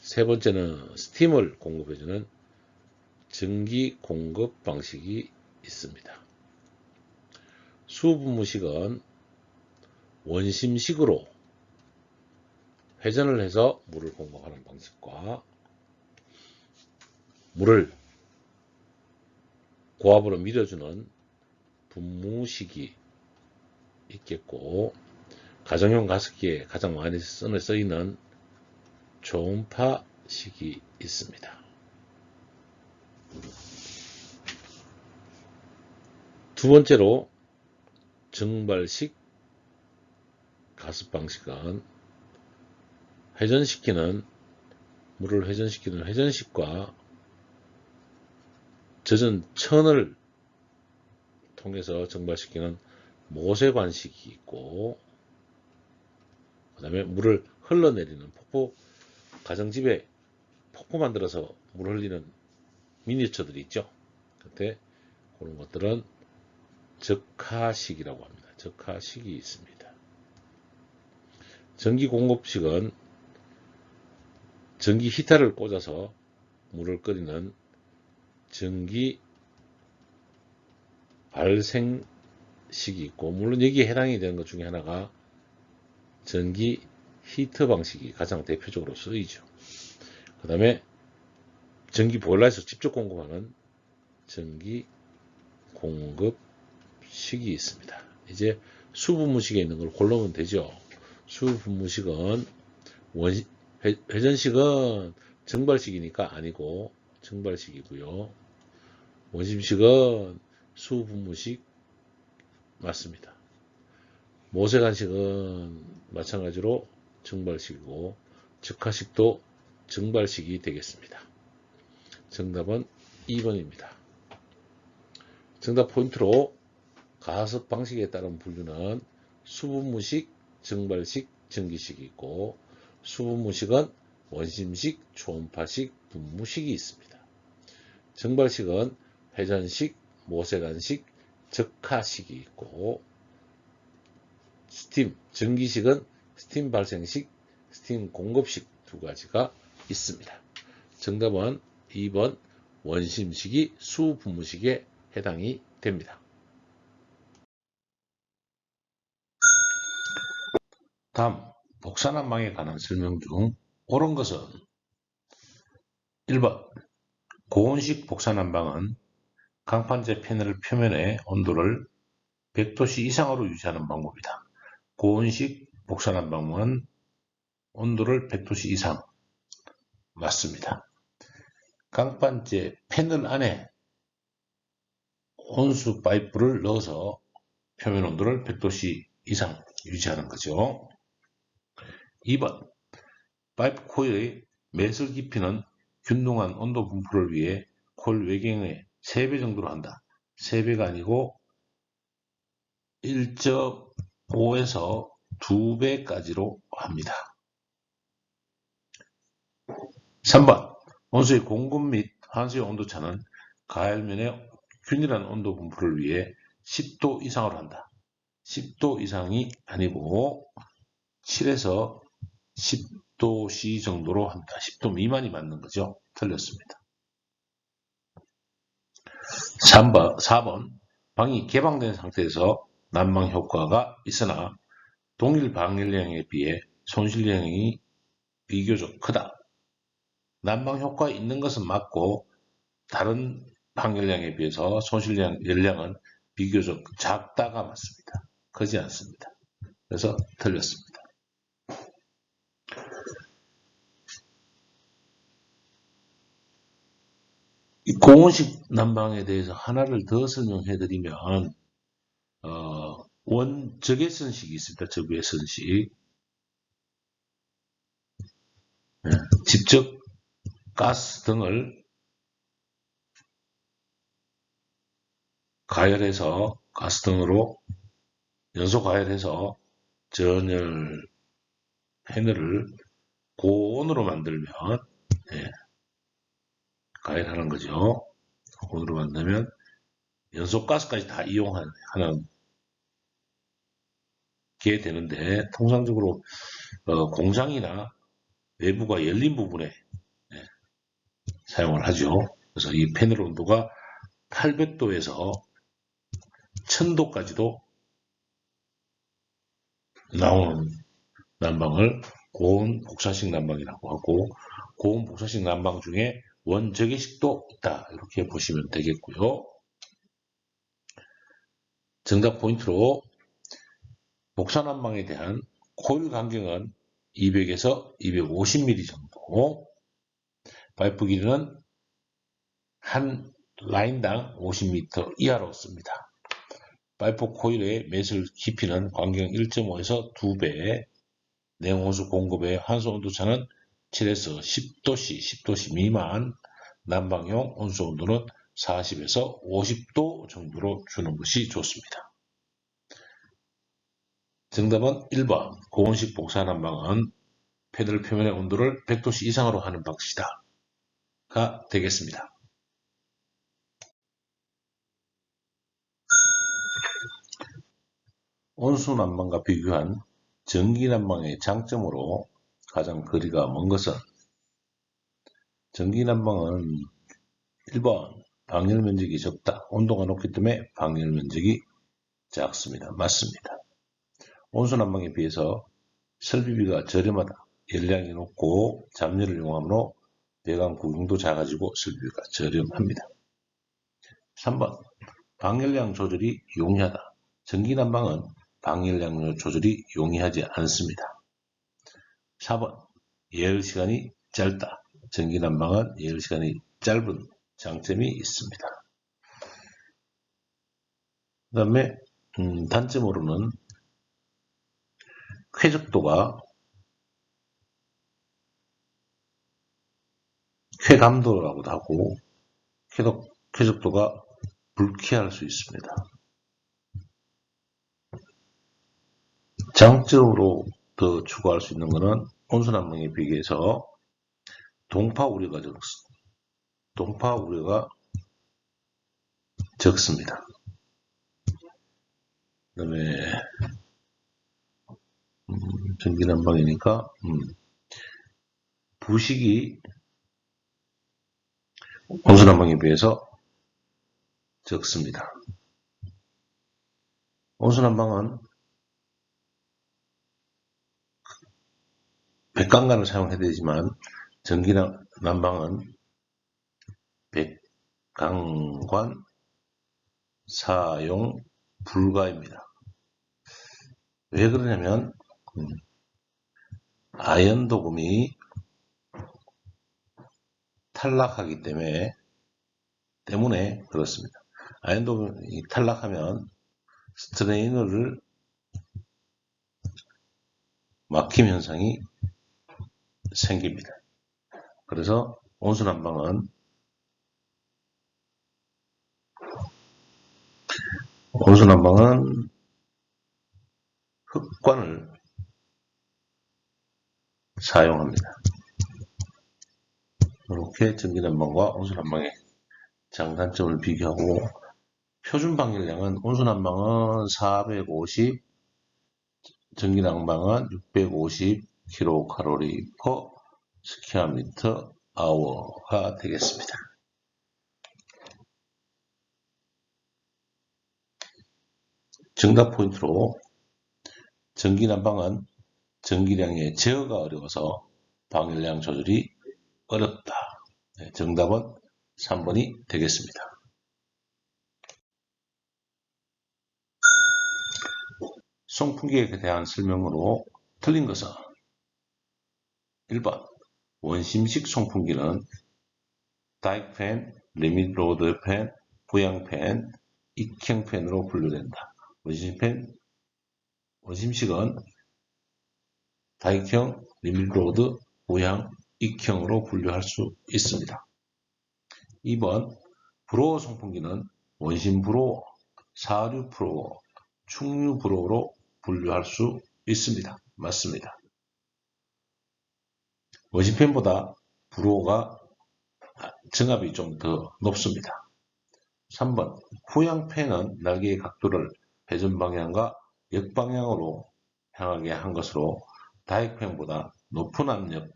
세 번째는 스팀을 공급해주는 전기 공급 방식이 있습니다. 수분무식은 원심식으로 회전을 해서 물을 공급하는 방식과 물을 고압으로 밀어주는 분무식이 있겠고, 가정용 가습기에 가장 많이 쓰이는 초음파식이 있습니다. 두 번째로 증발식 가습 방식은 물을 회전시키는 회전식과 젖은 천을 통해서 증발시키는 모세관식이 있고, 그 다음에 물을 흘러내리는 폭포, 가정집에 폭포 만들어서 물 흘리는 미니어처들이 있죠. 그때 그런 것들은 적하식이라고 합니다. 적하식이 있습니다. 전기 공급식은 전기 히터를 꽂아서 물을 끓이는 전기 발생식이 있고, 물론 여기에 해당이 되는 것 중에 하나가 전기 히터 방식이 가장 대표적으로 쓰이죠. 그 다음에 전기 보일러에서 직접 공급하는 전기 공급식이 있습니다. 이제 수분무식에 있는 걸 고르면 되죠. 수분무식은 회전식은 증발식이니까 아니고 증발식이고요. 원심식은 수분무식 맞습니다. 모세관식은 마찬가지로 증발식이고 적하식도 증발식이 되겠습니다. 정답은 2번입니다. 정답 포인트로 가습 방식에 따른 분류는 수분무식, 증발식, 전기식이 있고, 수분무식은 원심식, 초음파식, 분무식이 있습니다. 증발식은 회전식, 모세관식, 적하식이 있고, 전기식은 스팀 발생식, 스팀 공급식 두 가지가 있습니다. 정답은 2번 원심식이 수분무식에 해당이 됩니다. 다음 복사난방에 관한 설명 중 옳은 것은 1번 고온식 복사난방은 강판제 패널 표면의 온도를 100도씨 이상으로 유지하는 방법이다. 고온식 복사난방은 온도를 100도씨 이상. 맞습니다. 강판제 패널 안에 온수 파이프를 넣어서 표면 온도를 100도씨 이상 유지하는 거죠. 2번, 파이프 코일의 매슬 깊이는 균등한 온도 분포를 위해 코일 외경의 3배 정도로 한다. 3배가 아니고 1.5에서 2배까지로 합니다. 3번, 온수의 공급 및 환수의 온도차는 가열면의 균일한 온도 분포를 위해 10도 이상으로 한다. 10도 이상이 아니고 7에서 10도씨 정도로 합니다. 10도 미만이 맞는 거죠. 틀렸습니다. 4번, 방이 개방된 상태에서 난방 효과가 있으나 동일 방열량에 비해 손실량이 비교적 크다. 난방 효과가 있는 것은 맞고 다른 방열량에 비해서 손실량은 비교적 작다가 맞습니다. 크지 않습니다. 그래서 틀렸습니다. 이 고온식 난방에 대해서 하나를 더 설명해 드리면 적외선식이 있습니다. 적외선식. 직접 가스 등을 가열해서 가스 등으로 연소 가열해서 전열 패널을 고온으로 만들면 가열하는 거죠. 고온으로 만들면 연소 가스까지 다 이용하는 게 되는데 통상적으로 공장이나 외부가 열린 부분에 사용을 하죠. 그래서 이 패널 온도가 800도에서 1000도까지도 나오는 난방을 고온 복사식 난방이라고 하고, 고온 복사식 난방 중에 원적외식도 있다. 이렇게 보시면 되겠고요. 정답 포인트로 복사난방에 대한 코일 간격은 200에서 250mm 정도, 파이프 길이는 한 라인당 50m 이하로 씁니다. 파이프 코일의 매슬 깊이는 관경 1.5에서 2배, 냉온수 공급의 환수 온도차는 7에서 10도씨 미만, 난방용 온수 온도는 40에서 50도 정도로 주는 것이 좋습니다. 정답은 1번, 고온식 복사난방은 패널 표면의 온도를 100도씨 이상으로 하는 방식이다. 가 되겠습니다. 온수난방과 비교한 전기난방의 장점으로 가장 거리가 먼 것은, 전기난방은 1번, 방열 면적이 적다. 온도가 높기 때문에 방열 면적이 작습니다. 맞습니다. 온수난방에 비해서 설비비가 저렴하다. 열량이 높고 잡열을 이용하므로 배관 구경도 작아지고 설비비가 저렴합니다. 3번, 방열량 조절이 용이하다. 전기난방은 방열량 조절이 용이하지 않습니다. 4번, 예열시간이 짧다. 전기난방은 예열시간이 짧은 장점이 있습니다. 그 다음에 단점으로는 쾌적도가, 쾌감도라고도 하고 쾌적도가 불쾌할 수 있습니다. 장점으로 더 추가할 수 있는 것은 온수난방에 비교해서 동파 우려가 적습니다. 그 다음에 전기난방이니까 부식이 온수난방에 비해서 적습니다. 온수난방은 백강관을 사용해야 되지만 전기난방은 백강관 사용 불가입니다. 왜 그러냐면 아연 도금이 탈락하기 때문에 그렇습니다. 아연 도금이 탈락하면 스트레이너를 막힘 현상이 생깁니다. 그래서 온수난방은 흑관을 사용합니다. 이렇게 전기난방과 온수난방의 장단점을 비교하고 표준 방열량은 온수난방은 450, 전기난방은 650 kcal per square meter hour가 되겠습니다. 정답 포인트로 전기난방은 전기량의 제어가 어려워서 방열량 조절이 어렵다. 정답은 3번이 되겠습니다. 송풍기에 대한 설명으로 틀린 것은 1번 원심식 송풍기는 다이팬, 리밋로드팬, 부양팬, 익형팬으로 분류된다. 원심식은 다익형, 리밋로드, 부양, 익형으로 분류할 수 있습니다. 2번 브로어 송풍기는 원심 브로어, 사류 브로어, 충류 브로어로 분류할 수 있습니다. 맞습니다. 원심팬보다 브로어가 정압이 좀 더 높습니다. 3번 후양팬은 날개의 각도를 회전 방향과 역방향으로 향하게 한 것으로 다익팬보다 높은 압력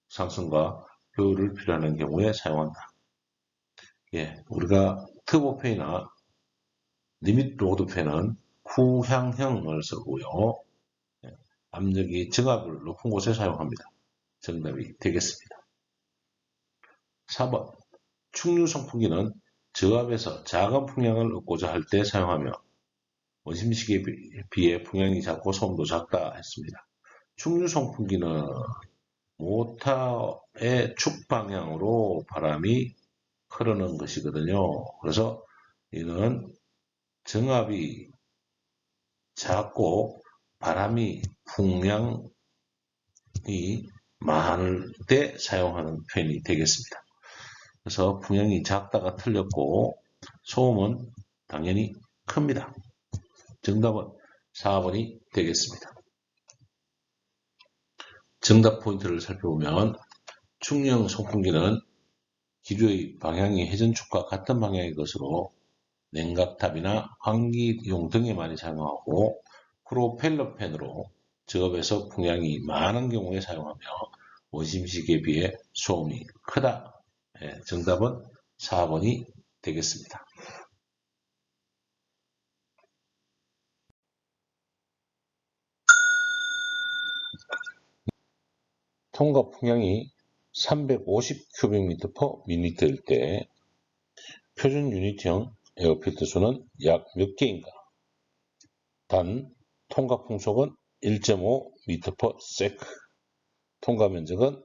상승과 효율을 필요하는 경우에 사용한다. 우리가 터보팬이나 리밋 로드팬은 후향형을 쓰고요. 압력이 정압을 높은 곳에 사용합니다. 정답이 되겠습니다. 4번 충류 송풍기는 저압에서 작은 풍량을 얻고자 할 때 사용하며 원심식에 비해 풍량이 작고 소음도 작다 했습니다. 충류 송풍기는 모터의 축 방향으로 바람이 흐르는 것이거든요. 그래서 이는 정압이 작고 바람이 풍량이 많을 때 사용하는 팬이 되겠습니다. 그래서 풍량이 작다가 틀렸고 소음은 당연히 큽니다. 정답은 4번이 되겠습니다. 정답 포인트를 살펴보면 충령 송풍기는 기류의 방향이 회전축과 같은 방향의 것으로 냉각탑이나 환기용 등에 많이 사용하고 프로펠러팬으로 저압에서 풍량이 많은 경우에 사용하며 원심식에 비해 소음이 크다. 정답은 4번이 되겠습니다. 통과 풍량이 350 큐빅미터 per 미니트일 때 표준 유닛형 에어필터 수는 약 몇 개인가? 단 통과 풍속은 1.5 미터 per sec, 통과 면적은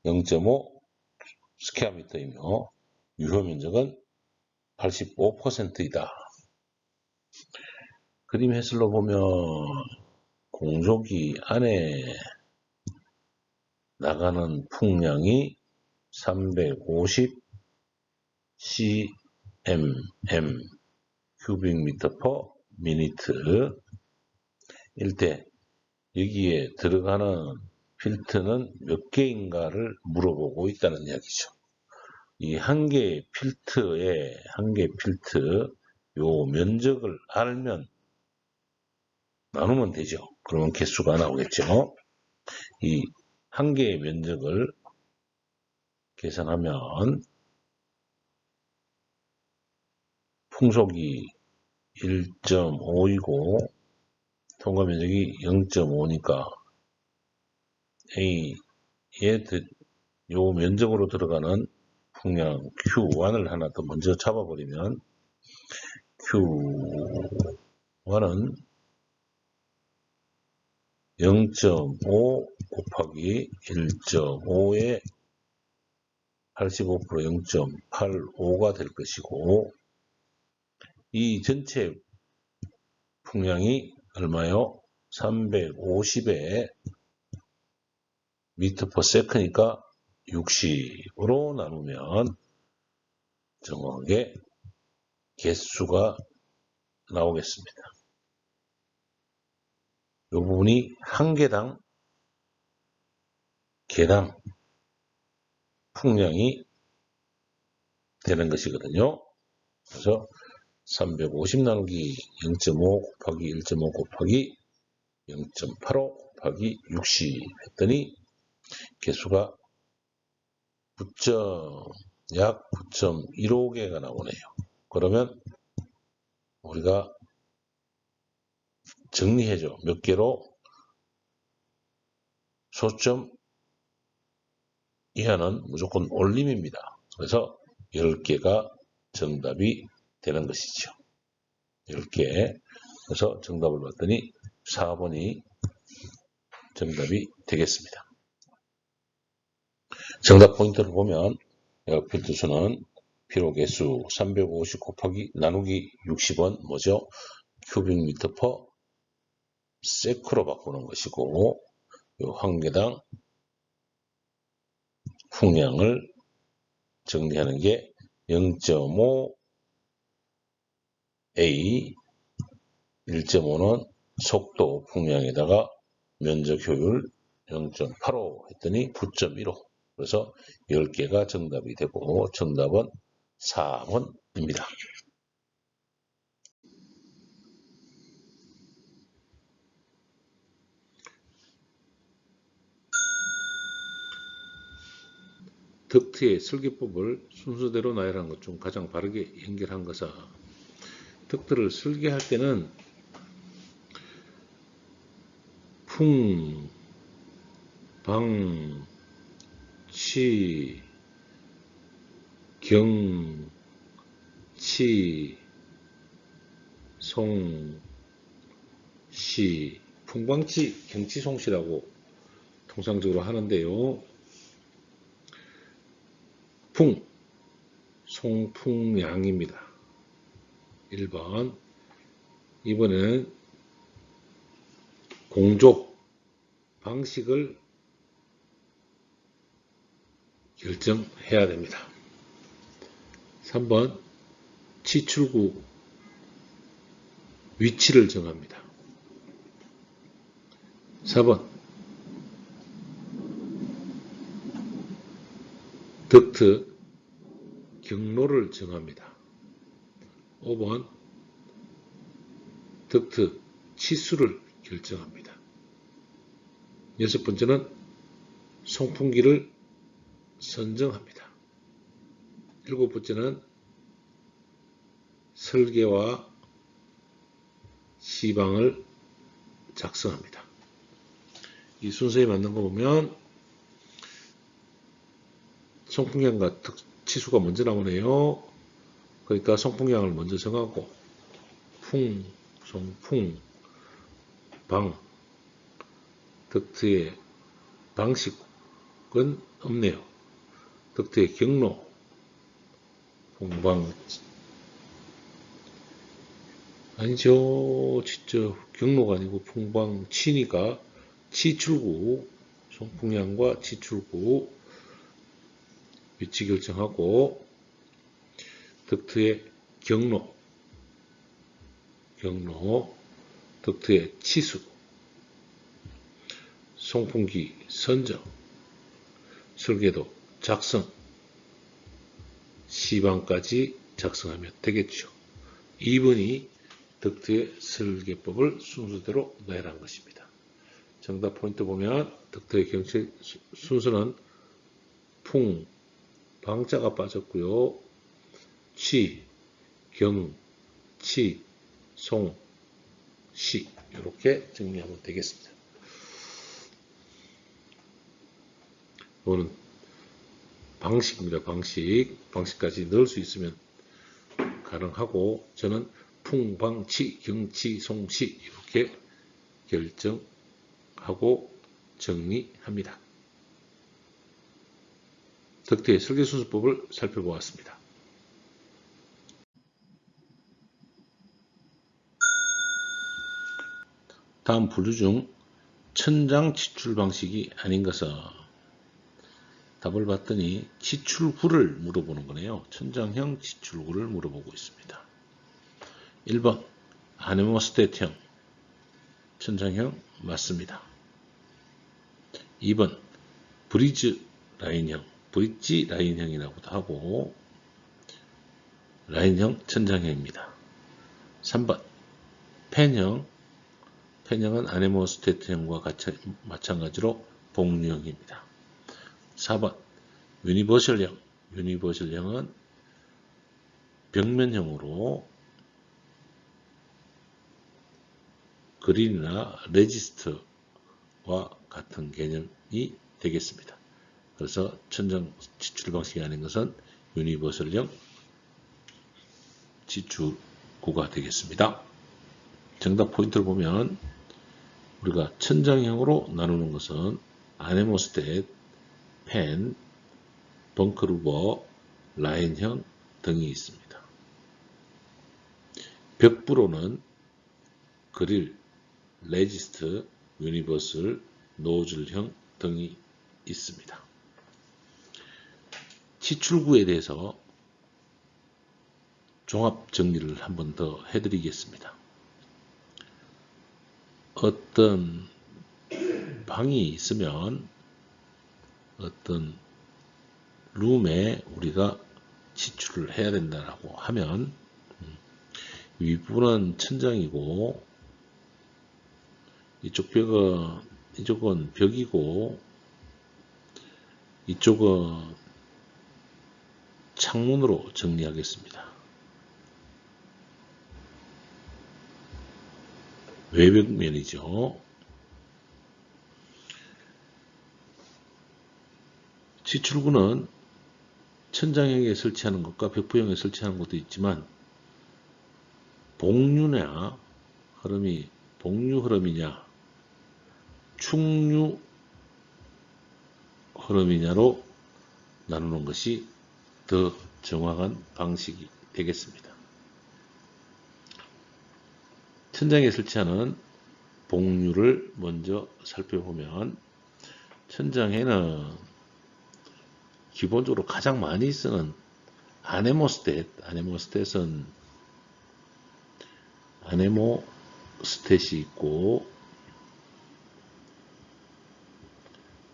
0.5 스퀘어 미터이며 유효 면적은 85%이다. 그림 해설로 보면 공조기 안에 나가는 풍량이 350 cmm 큐빅미터 per 미니트 일 때 여기에 들어가는 필터는 몇 개인가를 물어보고 있다는 이야기죠. 이 한 개의 필터의 요 면적을 알면 나누면 되죠. 그러면 개수가 나오겠죠. 이 한 개의 면적을 계산하면 풍속이 1.5이고 통과 면적이 0.5니까 요 면적으로 들어가는 풍량 Q1을 하나 더 먼저 잡아버리면 Q1은 0.5 곱하기 1.5에 85% 0.85가 될 것이고, 이 전체 풍량이 얼마요? 350에 미터 퍼 세컨이니까 60으로 나누면 정확하게 개수가 나오겠습니다. 이 부분이 한 개당 개당 풍량이 되는 것이거든요. 그래서 350 나누기 0.5 곱하기 1.5 곱하기 0.85 곱하기 60 했더니 개수가 약 9.15개가 나오네요. 그러면 우리가 정리해줘. 몇 개로? 소점 이하는 무조건 올림입니다. 그래서 10개가 정답이 되는 것이죠. 10개. 그래서 정답을 봤더니 4번이 정답이 되겠습니다. 정답 포인트를 보면 필두수는 피로개수 350 곱하기 나누기 60은 뭐죠? 큐빅미터 퍼 세크로 바꾸는 것이고, 한 개당 풍량을 정리하는 게 0.5 A, 1.5는 속도 풍량에다가 면적 효율 0.85 했더니 9.15. 그래서 10개가 정답이 되고 정답은 4번입니다. 덕트의 설계법을 순서대로 나열한 것 중 가장 바르게 연결한 것은, 덕트를 설계할 때는 풍, 방, 치, 경, 치, 송, 시, 풍방치, 경치송시라고 통상적으로 하는데요. 풍, 송풍량입니다. 1번. 2번은 공조, 방식을 결정해야 됩니다. 3번, 치출구, 위치를 정합니다. 4번, 덕트, 경로를 정합니다. 5번, 덕트, 치수를 결정합니다. 6번째는 송풍기를 선정합니다. 7번째는 설계와 시방을 작성합니다. 이 순서에 맞는 거 보면 송풍량과 치수가 먼저 나오네요. 그러니까 송풍량을 먼저 정하고 풍, 송풍, 방, 덕트의 방식은 없네요. 덕트의 경로, 풍방, 아니죠. 진짜 경로가 아니고 풍방, 치니까 치출구, 송풍량과 치출구 위치 결정하고, 덕트의 경로, 덕트의 치수, 송풍기 선정, 설계도 작성, 시방까지 작성하면 되겠죠. 2번이 덕트의 설계법을 순서대로 나열한 것입니다. 정답 포인트 보면 덕트의 경치 순서는 풍, 방자가 빠졌고요. 치, 경, 치, 송, 시 이렇게 정리하면 되겠습니다. 이거는 방식입니다. 방식까지 넣을 수 있으면 가능하고, 저는 풍, 방, 치, 경, 치, 송, 시 이렇게 결정하고 정리합니다. 덕태의 설계순수법을 살펴보았습니다. 다음 분류 중 천장 지출 방식이 아닌 것은, 답을 봤더니 지출구를 물어보는 거네요. 천장형 지출구를 물어보고 있습니다. 1번 아네모스텟형 천장형 맞습니다. 2번 브리지 라인형이라고도 하고 라인형 천장형입니다. 3번 펜형은 아네모스텟형과 마찬가지로 복류형입니다. 4번 유니버셜형은 벽면형으로 그릴이나 레지스트와 같은 개념이 되겠습니다. 그래서 천장 지출 방식이 아닌 것은 유니버설형 지출구가 되겠습니다. 정답 포인트를 보면 우리가 천장형으로 나누는 것은 아네모스텟, 펜, 벙커루버, 라인형 등이 있습니다. 벽부로는 그릴, 레지스트, 유니버설, 노즐형 등이 있습니다. 지출구에 대해서 종합 정리를 한 번 더 해드리겠습니다. 어떤 방이 있으면 어떤 룸에 우리가 지출을 해야 된다라고 하면 윗부분은 천장이고 이쪽은 벽이고 이쪽은 창문으로 정리하겠습니다. 외벽면이죠. 지출구는 천장형에 설치하는 것과 벽부형에 설치하는 것도 있지만 복류 흐름이냐 충류 흐름이냐로 나누는 것이 더 정확한 방식이 되겠습니다. 천장에 설치하는 복류를 먼저 살펴보면 천장에는 기본적으로 가장 많이 쓰는 아네모스텟은 아네모스텟이 있고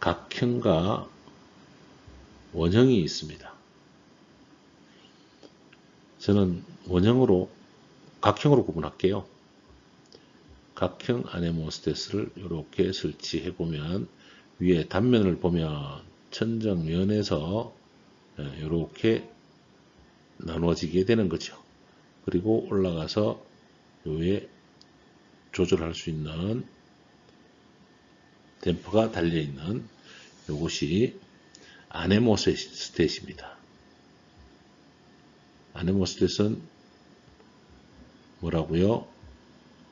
각형과 원형이 있습니다. 저는 각형으로 구분할게요. 각형 아네모스텟을 이렇게 설치해 보면 위에 단면을 보면 천정면에서 이렇게 나눠지게 되는 거죠. 그리고 올라가서 위에 조절할 수 있는 댐퍼가 달려있는 이것이 아네모스텟입니다. 아네모스텟은 뭐라고요?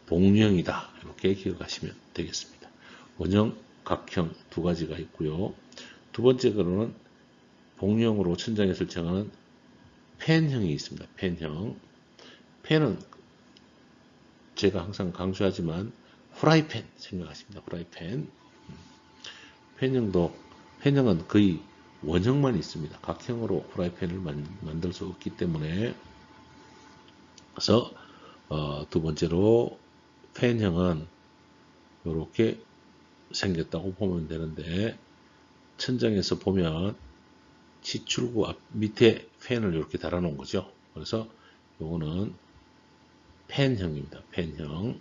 복류형이다. 이렇게 기억하시면 되겠습니다. 원형, 각형 두 가지가 있고요. 두 번째로는 복류형으로 천장에 설치하는 펜형이 있습니다. 펜형. 펜은 제가 항상 강조하지만 후라이팬 생각하십니다. 후라이팬. 펜형은 거의 원형만 있습니다. 각형으로 후라이팬을 만들 수 없기 때문에 그래서 두 번째로 펜형은 이렇게 생겼다고 보면 되는데 천장에서 보면 지출구 앞 밑에 펜을 이렇게 달아 놓은 거죠. 그래서 요거는 펜형입니다. 펜형.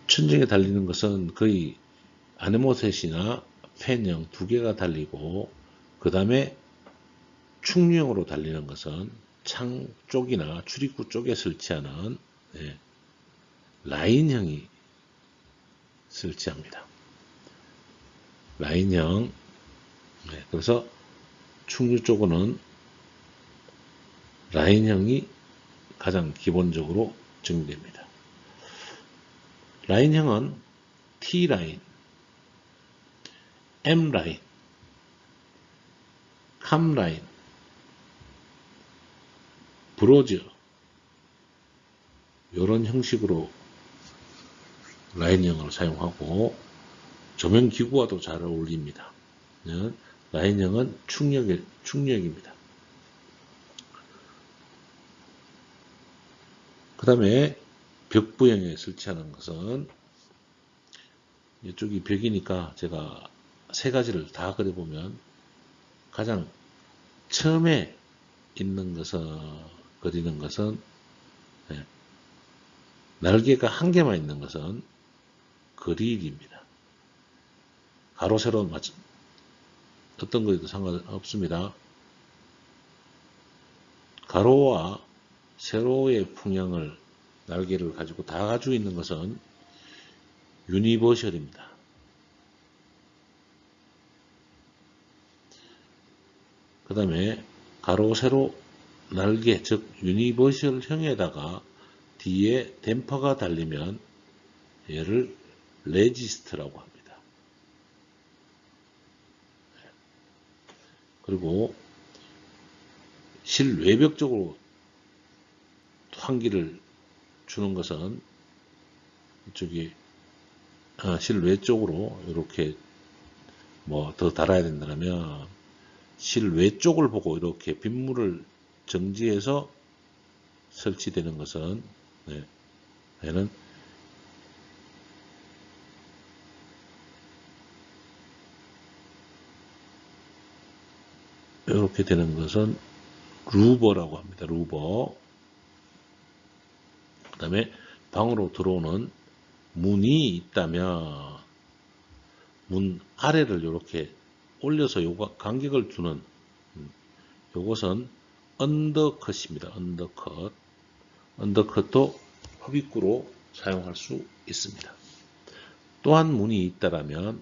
천장에 달리는 것은 거의 아네모스텟이나 펜형 두 개가 달리고 그 다음에 충류형으로 달리는 것은 창 쪽이나 출입구 쪽에 설치하는 라인형이 설치합니다. 라인형. 그래서 충류 쪽은 라인형이 가장 기본적으로 정의됩니다. 라인형은 T라인, M라인, 캄라인, 브로저 이런 형식으로 라인형을 사용하고 조명기구와도 잘 어울립니다. 라인형은 충력입니다. 그 다음에 벽부형에 설치하는 것은 이쪽이 벽이니까 제가 세 가지를 다 그려보면 가장 처음에 있는 것은 그리는 것은 날개가 한 개만 있는 것은 그릴입니다. 가로 세로 맞죠? 어떤 거에도 상관없습니다. 가로와 세로의 풍향을 날개를 가지고 다 가지고 있는 것은 유니버셜입니다. 그 다음에 가로 세로 날개 즉 유니버셜형에다가 뒤에 댐퍼가 달리면 얘를 레지스트라고 합니다. 그리고 실외벽 쪽으로 환기를 주는 것은 이쪽이 실외 쪽으로 이렇게 뭐 더 달아야 된다면 실외 쪽을 보고 이렇게 빗물을 정지해서 설치되는 것은 얘는 이렇게 되는 것은 루버라고 합니다. 루버. 그 다음에 방으로 들어오는 문이 있다면 문 아래를 이렇게 올려서 간격을 두는 요것은 언더컷입니다. 언더컷. 언더컷도 흡입구로 사용할 수 있습니다. 또한 문이 있다라면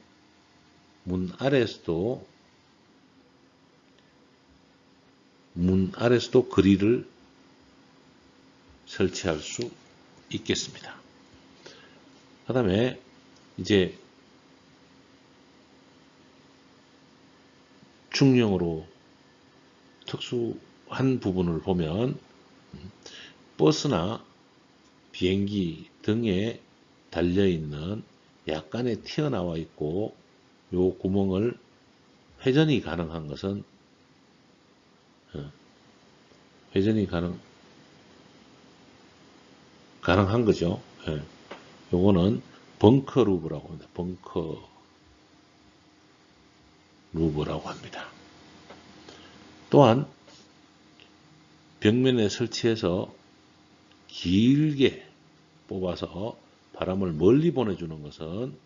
문 아래에서도 그릴을 설치할 수 있겠습니다. 그 다음에 이제 중형으로 특수한 부분을 보면 버스나 비행기 등에 달려있는 약간의 튀어나와 있고 요 구멍을 회전이 가능한 것은 회전이 가능한 거죠. 요거는 벙커 루브라고 합니다. 벙커 루브라고 합니다. 또한 벽면에 설치해서 길게 뽑아서 바람을 멀리 보내주는 것은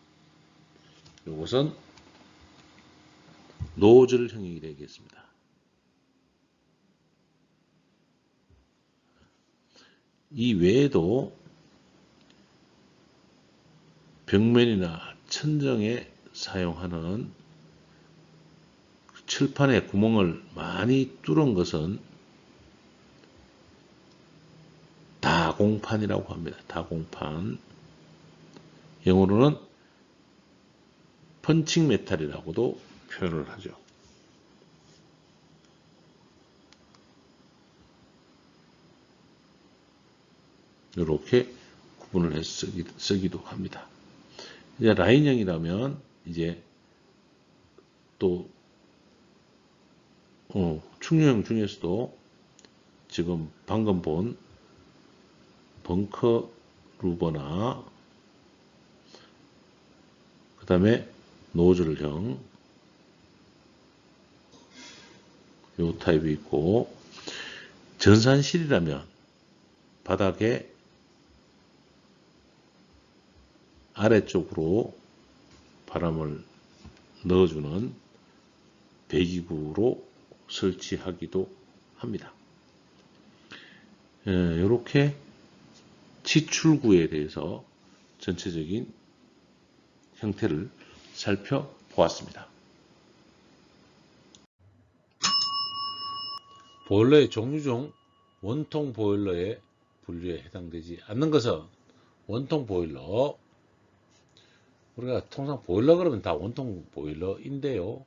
이것은 노즐형이 되겠습니다. 이 외에도 벽면이나 천정에 사용하는 칠판에 구멍을 많이 뚫은 것은 다공판이라고 합니다. 다공판. 영어로는 펀칭 메탈이라고도 표현을 하죠. 이렇게 구분을 해서 쓰기도 합니다. 이제 라인형이라면 이제 또 충유형 중에서도 지금 방금 본 벙커 루버나 그 다음에 노즐형 요 타입이 있고 전산실이라면 바닥에 아래쪽으로 바람을 넣어주는 배기구로 설치하기도 합니다. 이렇게 치출구에 대해서 전체적인 형태를 살펴보았습니다. 보일러의 종류 중 원통 보일러의 분류에 해당되지 않는 것은 원통 보일러, 우리가 통상 보일러 그러면 다 원통 보일러인데요.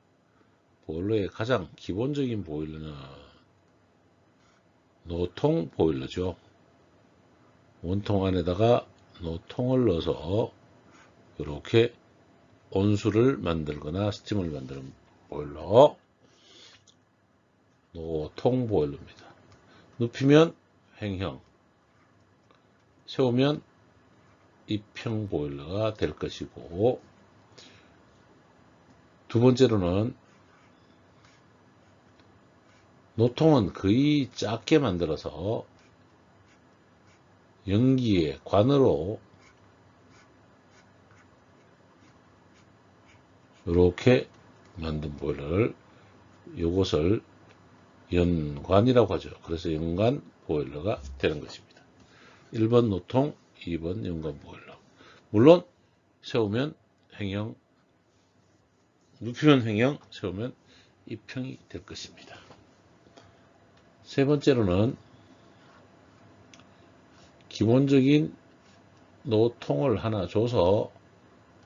보일러의 가장 기본적인 보일러는 노통 보일러죠. 원통 안에다가 노통을 넣어서 이렇게 온수를 만들거나 스팀을 만드는 보일러, 노통 보일러입니다. 눕히면 횡형, 세우면 입형 보일러가 될 것이고, 두 번째로는 노통은 거의 작게 만들어서 연기의 관으로 이렇게 만든 보일러를, 이것을 연관이라고 하죠. 그래서 연관 보일러가 되는 것입니다. 1번 노통, 2번 연관 보일러. 물론 세우면 횡형, 눕히면 횡형, 세우면 입형이 될 것입니다. 세 번째로는 기본적인 노통을 하나 줘서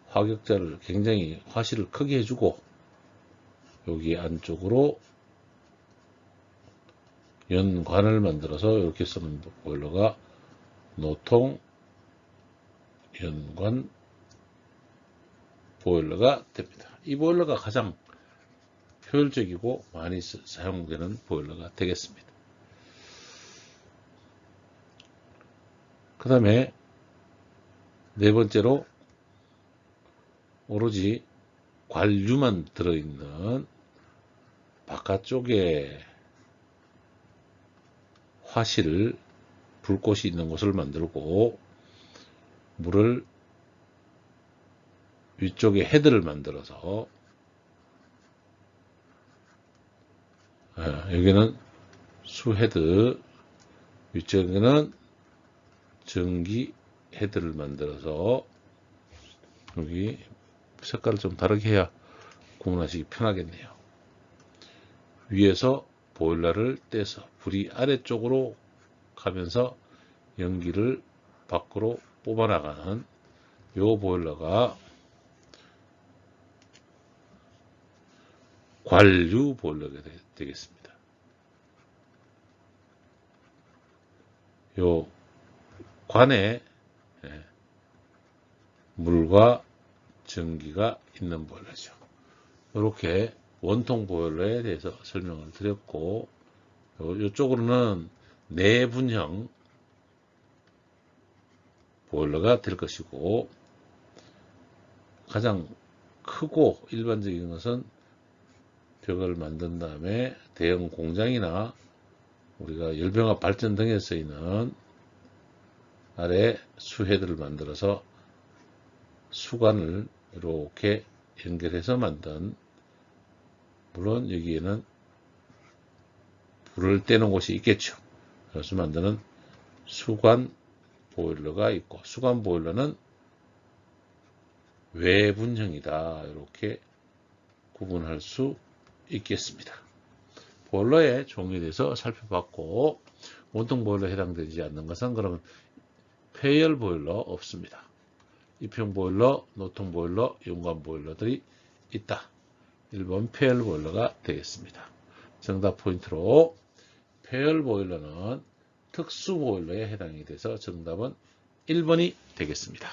화격자를 굉장히 화실을 크게 해주고 여기 안쪽으로 연관을 만들어서 이렇게 쓰는 보일러가 노통 연관 보일러가 됩니다. 이 보일러가 가장 효율적이고 많이 사용되는 보일러가 되겠습니다. 그 다음에 네 번째로 오로지 관류만 들어있는 바깥쪽에 화실, 불꽃이 있는 곳을 만들고 물을 위쪽에 헤드를 만들어서 여기는 수헤드, 위쪽에는 전기 헤드를 만들어서 여기 색깔을 좀 다르게 해야 구분하시기 편하겠네요. 위에서 보일러를 떼서 불이 아래쪽으로 가면서 연기를 밖으로 뽑아나가는 이 보일러가 관류 보일러가 되겠습니다. 요 관에 물과 전기가 있는 보일러죠. 이렇게 원통 보일러에 대해서 설명을 드렸고, 이쪽으로는 내분형 보일러가 될 것이고, 가장 크고 일반적인 것은 벽을 만든 다음에 대형 공장이나 우리가 열병합 발전 등에 쓰이는 아래 수헤드를 만들어서 수관을 이렇게 연결해서 만든, 물론 여기에는 불을 떼는 곳이 있겠죠. 그래서 만드는 수관 보일러가 있고, 수관 보일러는 외분형이다, 이렇게 구분할 수 있겠습니다. 보일러의 종류에 대해서 살펴봤고, 원통 보일러에 해당되지 않는 것은 그러면 폐열 보일러 없습니다. 입형 보일러, 노통 보일러, 연관 보일러들이 있다. 1번 폐열 보일러가 되겠습니다. 정답 포인트로 폐열 보일러는 특수 보일러에 해당이 돼서 정답은 1번이 되겠습니다.